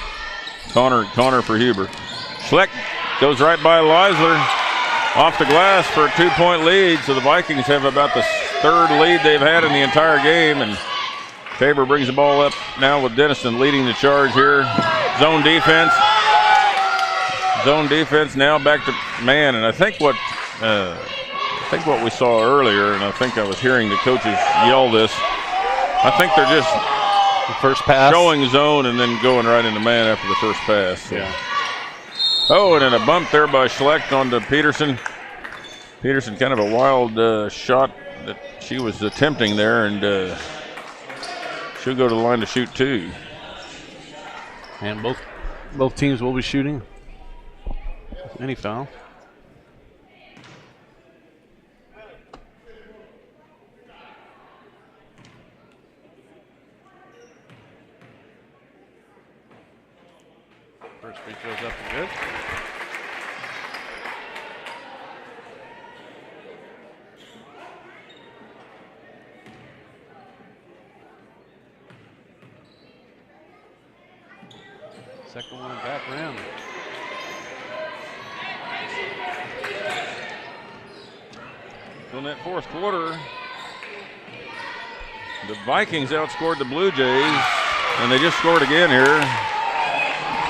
Connor for Huber. Schlecht goes right by Leisler off the glass for a 2-point lead. So the Vikings have about the third lead they've had in the entire game, and Tabor brings the ball up now with Denison leading the charge here. Zone defense. Zone defense now back to man, and I think what we saw earlier, and I think I was hearing the coaches yell this. I think they're just the first pass showing zone and then going right into man after the first pass. So. Yeah. Oh, and then a bump there by Schlecht onto Peterson. Peterson, kind of a wild shot that she was attempting there, and she'll go to the line to shoot 2. And both teams will be shooting any foul. First free throw's up and good. Second one back rim. In that fourth quarter, the Vikings outscored the Blue Jays, and they just scored again here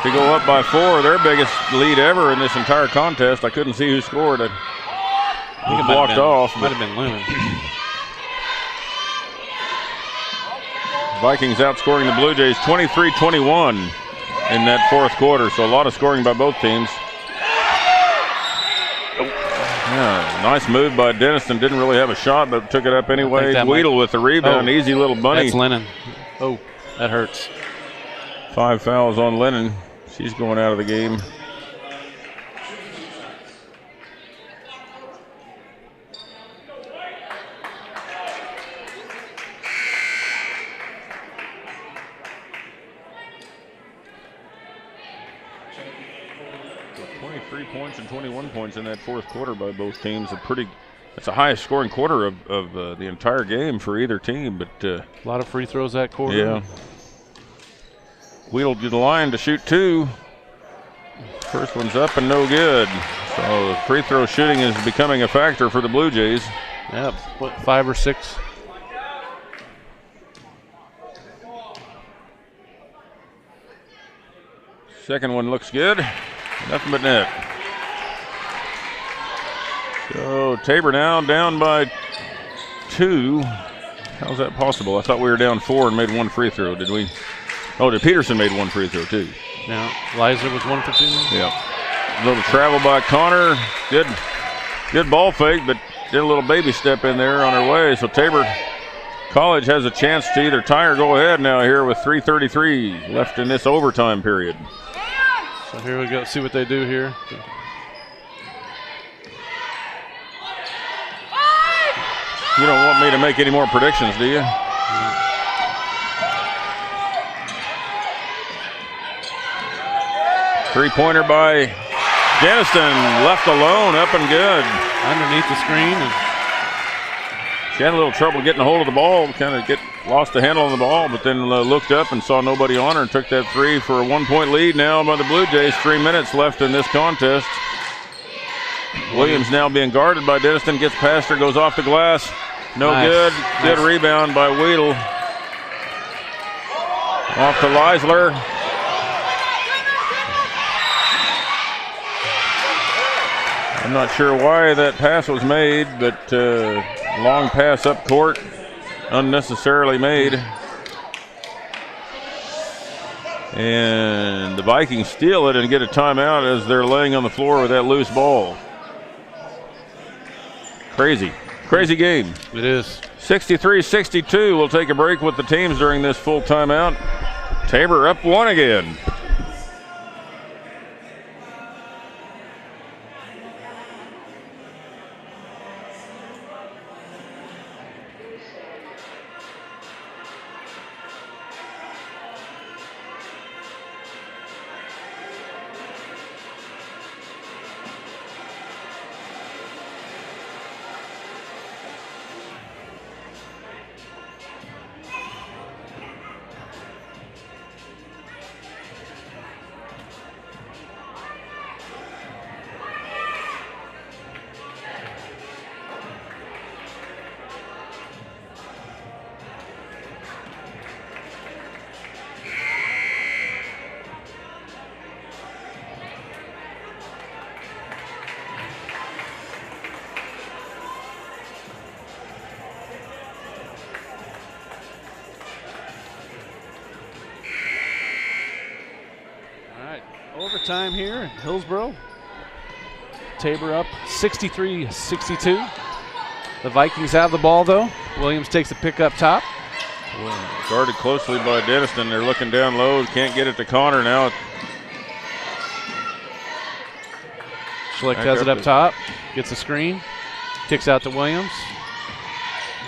to go up by 4, their biggest lead ever in this entire contest. I couldn't see who scored. It was blocked off. Might have been Lumen. Vikings outscoring the Blue Jays 23-21 in that fourth quarter, so a lot of scoring by both teams. Yeah, nice move by Denniston. Didn't really have a shot, but took it up anyway. Weedle with the rebound. Easy little bunny. That's Lennon. Oh, that hurts. 5 fouls on Lennon. She's going out of the game. Points and 21 points in that fourth quarter by both teams. That's the highest scoring quarter of the entire game for either team. But a lot of free throws that quarter. Yeah. Wheeled to the line to shoot 2. First one's up and no good. So free throw shooting is becoming a factor for the Blue Jays. Yep, what, 5 or 6? Second one looks good. Nothing but net. So Tabor now down by 2. How's that possible? I thought we were down 4 and made 1 free throw. Did we? Oh, Peterson made 1 free throw too. Yeah, Lizer was 1 for 2. Yeah. A little travel by Connor. Good ball fake, but did a little baby step in there on her way. So Tabor College has a chance to either tie or go ahead now here with 3:33 left in this overtime period. So here we go. See what they do here. You don't want me to make any more predictions, do you? Three-pointer by Denniston, left alone, up and good. Underneath the screen. She had a little trouble getting a hold of the ball, kind of lost the handle on the ball, but then looked up and saw nobody on her and took that 3 for a 1-point lead now by the Blue Jays. 3 minutes left in this contest. Williams now being guarded by Denniston, gets past her, goes off the glass. No good. Good rebound by Weedle. Off to Leisler. I'm not sure why that pass was made, but long pass up court, unnecessarily made. And the Vikings steal it and get a timeout as they're laying on the floor with that loose ball. Crazy game. It is. 63-62. We'll take a break with the teams during this full timeout. Tabor up 1 again. Overtime here in Hillsboro. Tabor up 63-62. The Vikings have the ball, though. Williams takes a pick up top. Guarded closely by Denniston. They're looking down low. Can't get it to Connor now. Schlick has it up top. Gets a screen. Kicks out to Williams.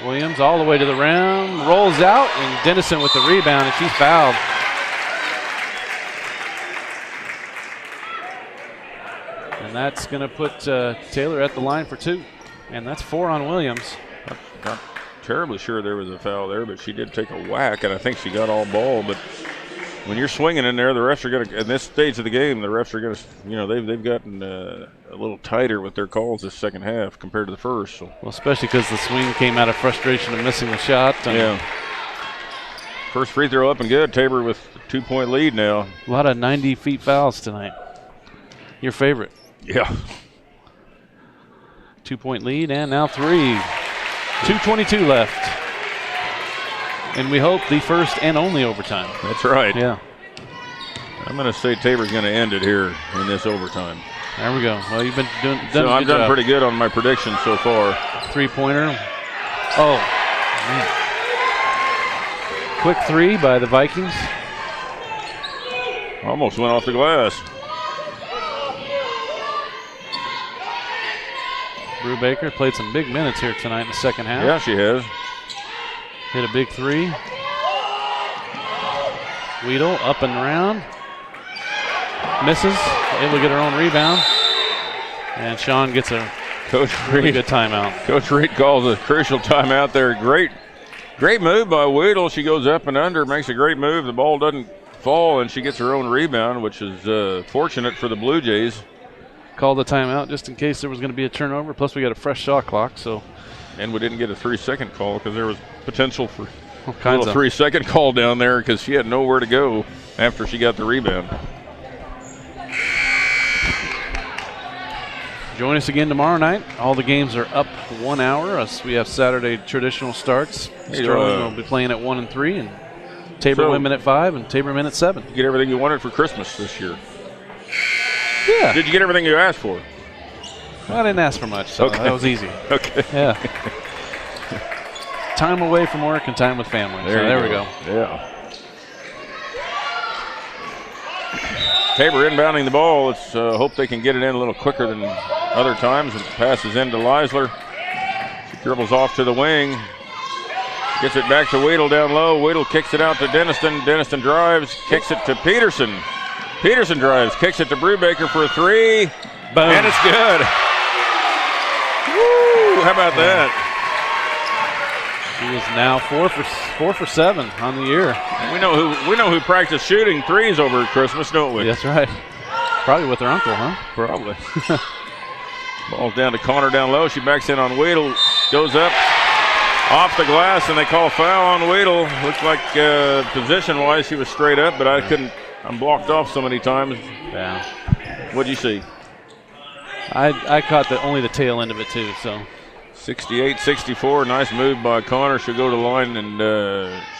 Williams all the way to the rim. Rolls out, and Dennison with the rebound, and she's fouled. And that's going to put Taylor at the line for 2. And that's 4 on Williams. Not terribly sure there was a foul there, but she did take a whack, and I think she got all ball. But when you're swinging in there, the refs are going to, in this stage of the game, the refs are going to, you know, they've gotten a little tighter with their calls this second half compared to the first. So. Well, especially because the swing came out of frustration of missing the shot. Yeah. First free throw up and good. Tabor with a 2-point lead now. A lot of 90 feet fouls tonight. Your favorite. Yeah. 2-point lead, and now 3. 2:22 left. And we hope the first and only overtime. That's right. Yeah. I'm going to say Tabor's going to end it here in this overtime. There we go. Well, you've been doing I've done pretty good on my predictions so far. 3-pointer. Oh, man. Quick 3 by the Vikings. Almost went off the glass. Brubaker played some big minutes here tonight in the second half. Yeah, she has. Hit a big 3. Weedle up and around. Misses. Able to get her own rebound. And Sean gets a really good timeout. Coach Reed calls a crucial timeout there. Great move by Weedle. She goes up and under, makes a great move. The ball doesn't fall, and she gets her own rebound, which is fortunate for the Blue Jays. Called the timeout just in case there was going to be a turnover. Plus, we got a fresh shot clock. So, and we didn't get a 3-second call because there was potential for all kinds a 3-second call down there because she had nowhere to go after she got the rebound. Join us again tomorrow night. All the games are up 1 hour as we have Saturday traditional starts. Sterling will be playing at 1 and 3, and Tabor women at 5, and Tabor men at 7. You get everything you wanted for Christmas this year. Yeah. Did you get everything you asked for? Well, I didn't ask for much, so that was easy. Okay. Yeah. Time away from work and time with family. There we go. Yeah. Tabor inbounding the ball. Let's hope they can get it in a little quicker than other times. And passes into Leisler. She dribbles off to the wing. Gets it back to Weedle down low. Weedle kicks it out to Denniston. Denniston drives, kicks it to Peterson. Peterson drives, kicks it to Brubaker for a 3. Boom. And it's good. Woo! How about that? She is now 4 for 7 on the year. We know who practiced shooting threes over Christmas, don't we? That's right. Probably with her uncle, huh? Probably. Ball's down to Connor down low. She backs in on Weedle, goes up off the glass, and they call foul on Weedle. Looks like position-wise she was straight up, but I couldn't. I'm blocked off so many times. Yeah. What'd you see? I caught only the tail end of it too. So 68-64. Nice move by Connor. She'll go to the line and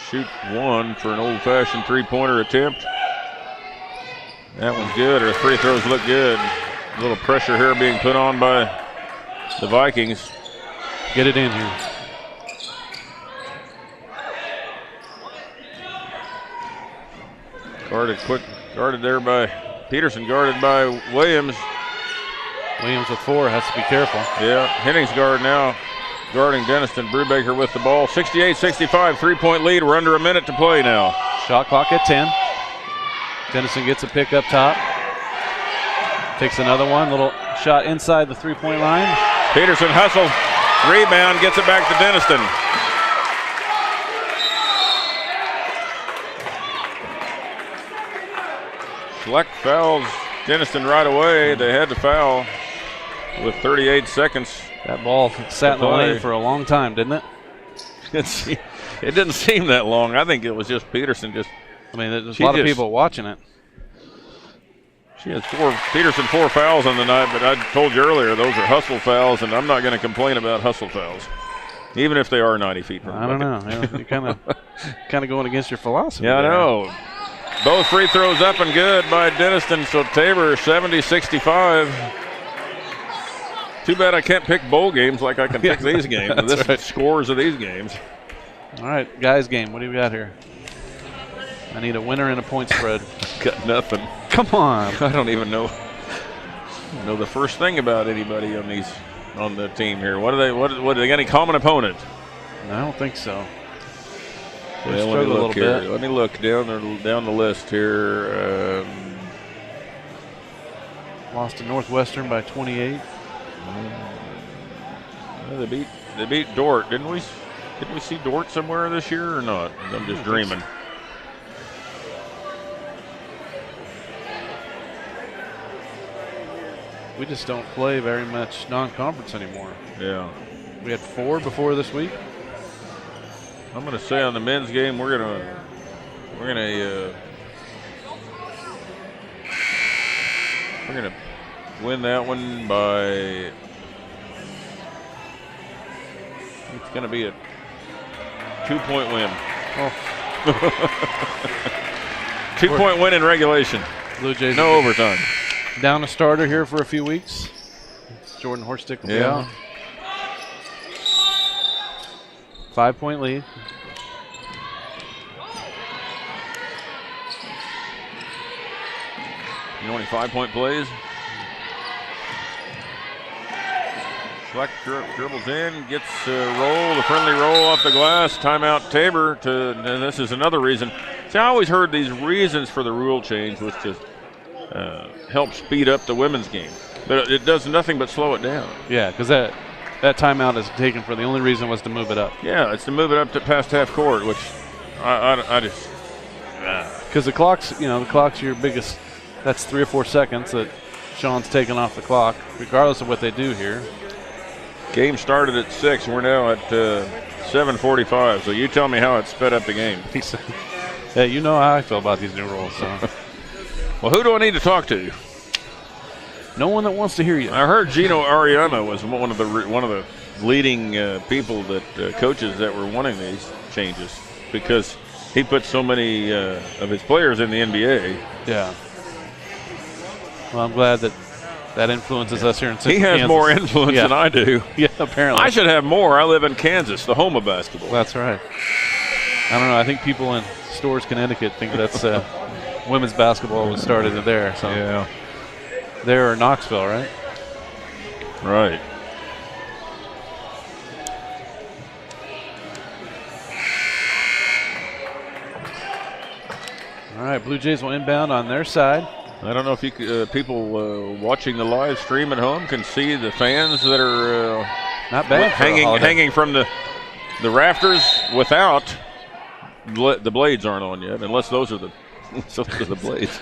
shoot 1 for an old-fashioned 3-pointer attempt. That one's good. Her free throws look good. A little pressure here being put on by the Vikings. Get it in here. Guarded there by Peterson, guarded by Williams. Williams with 4, has to be careful. Yeah, Henning's guard now, guarding Denniston. Brubaker with the ball. 68-65, 3-point lead. We're under a minute to play now. Shot clock at 10. Dennison gets a pick up top. Takes another one, little shot inside the 3-point line. Peterson hustles, rebound, gets it back to Denniston. Schleck fouls Denniston right away. They had to foul with 38 seconds. That ball sat in the lane for a long time, didn't it? It didn't seem that long. I think it was just Peterson I mean, there's a lot of people watching it. She has Peterson 4 fouls on the night, but I told you earlier, those are hustle fouls, and I'm not going to complain about hustle fouls, even if they are 90 feet from the bucket. I don't know. You're kind of going against your philosophy. Yeah, I know. Both free throws up and good by Denniston. So Tabor 70-65. Too bad I can't pick bowl games like I can pick these games. This right. Scores of these games. All right, guys game. What do we got here? I need a winner and a point spread. Got nothing. Come on. I don't even know the first thing about anybody on the team here. What do they got any common opponent? No, I don't think so. Well, let me look here. Let me look down the list here. Lost to Northwestern by 28. Well, they beat Dort, didn't we? Didn't we see Dort somewhere this year or not? I'm just dreaming. We just don't play very much non-conference anymore. Yeah. We had 4 before this week. I'm going to say on the men's game we're gonna win that one by. It's going to be a 2-point win. Oh. 2-point win in regulation. Blue Jays. No overtime. Down a starter here for a few weeks. Jordan Horstick will be out. 5-point lead. You know any 5-point plays? Schleck dribbles in, gets a roll, the friendly roll off the glass. Timeout Tabor. And this is another reason. See, I always heard these reasons for the rule change was to help speed up the women's game. But it does nothing but slow it down. Yeah, because that timeout is taken for the only reason was to move it up. Yeah, it's to move it up to past half court, which I just. Because the clock's your biggest. That's 3 or 4 seconds that Sean's taking off the clock, regardless of what they do here. Game started at 6. We're now at 7:45. So you tell me how it sped up the game. Yeah, you know how I feel about these new rules. So. Well, who do I need to talk to? No one that wants to hear you. I heard Gino Ariema was one of the leading people that coaches that were wanting these changes because he put so many of his players in the NBA. Yeah. Well, I'm glad that influences us here in Central He has Kansas. more influence than I do. Yeah, apparently. I should have more. I live in Kansas, the home of basketball. That's right. I don't know. I think people in Storrs, Connecticut think that's women's basketball was started there. So yeah. There or Knoxville, right? Right. All right, Blue Jays will inbound on their side. I don't know if you people watching the live stream at home can see the fans that are not bad hanging from the rafters without the blades aren't on yet, unless those are the blades.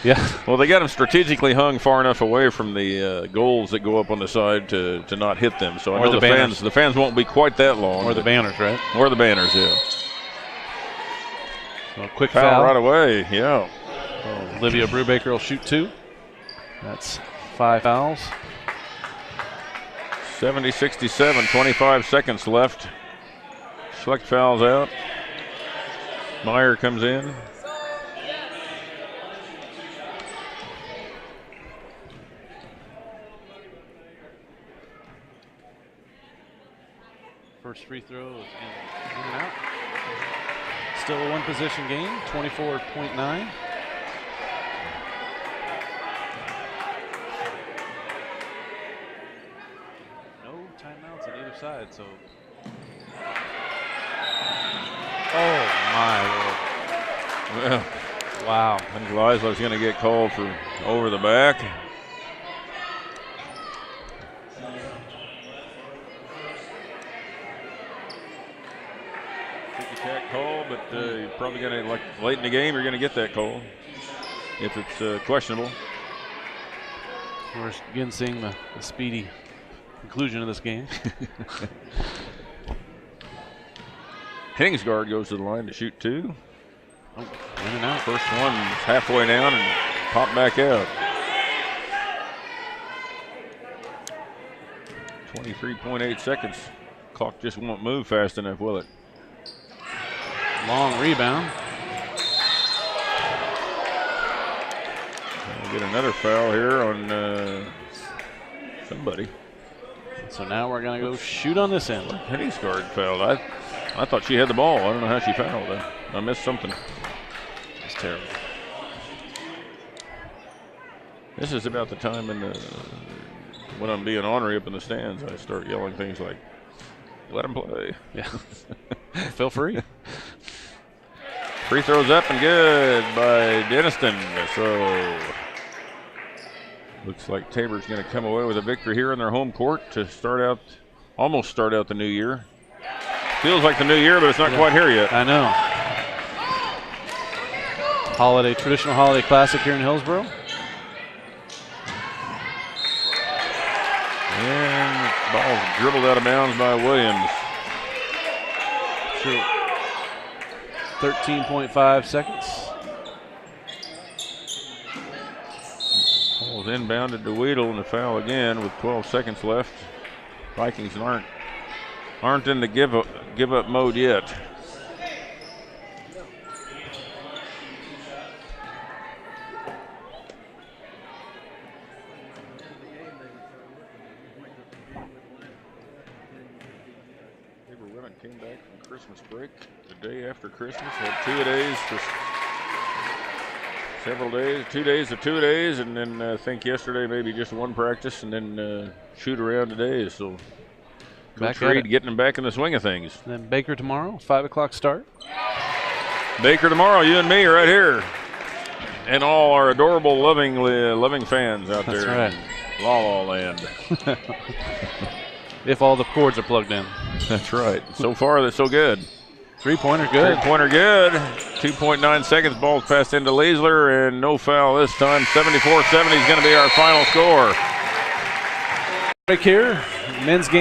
Yeah. Well, they got them strategically hung far enough away from the goals that go up on the side to not hit them. So I know the fans won't be quite that long. Or the banners, right? Or the banners, yeah. So quick foul right away, yeah. Olivia Brubaker will shoot 2. That's 5 fouls. 70-67, 25 seconds left. Schleck fouls out. Meyer comes in. First free throw is in and out. Still a one-possession game, 24.9. No timeouts on either side, so. Oh, my Lord. Well, wow. I think Lisla's going to get called for over the back. Ticky-tack call, but you're probably going to, like late in the game, you're going to get that call if it's questionable. We're again seeing the speedy conclusion of this game. Henningsgaard goes to the line to shoot 2. Oh, in and out. First one halfway down and pop back out. 23.8 seconds. Clock just won't move fast enough, will it? Long rebound. Get another foul here on somebody. So now we're going to go shoot on this end. Henny's guard fouled. I thought she had the ball. I don't know how she fouled. I missed something. It's terrible. This is about the time when I'm being ornery up in the stands, I start yelling things like, let them play. Yeah. Feel free. Free throws up and good by Denniston. So looks like Tabor's going to come away with a victory here in their home court to almost start out the new year. Feels like the new year, but it's not quite here yet. I know. Traditional holiday classic here in Hillsboro. And ball's dribbled out of bounds by Williams. True. 13.5 seconds. Ball's inbounded to Weedle, and a foul again with 12 seconds left. Vikings aren't in the give up mode yet. Came back from Christmas break the day after Christmas. Had 2 days for several days, 2 days of 2 days, and then I think yesterday maybe just one practice, and then shoot around today. So Coach Reed getting them back in the swing of things. And then Baker tomorrow, 5 o'clock start. Baker tomorrow, you and me right here, and all our adorable, loving fans out there. That's right. In La La Land. If all the cords are plugged in. That's right. So far, that's so good. Three-pointer good. Three-pointer good. 2.9 seconds. Ball's passed into Leisler, and no foul this time. 74-70 is going to be our final score. Break here. Men's game.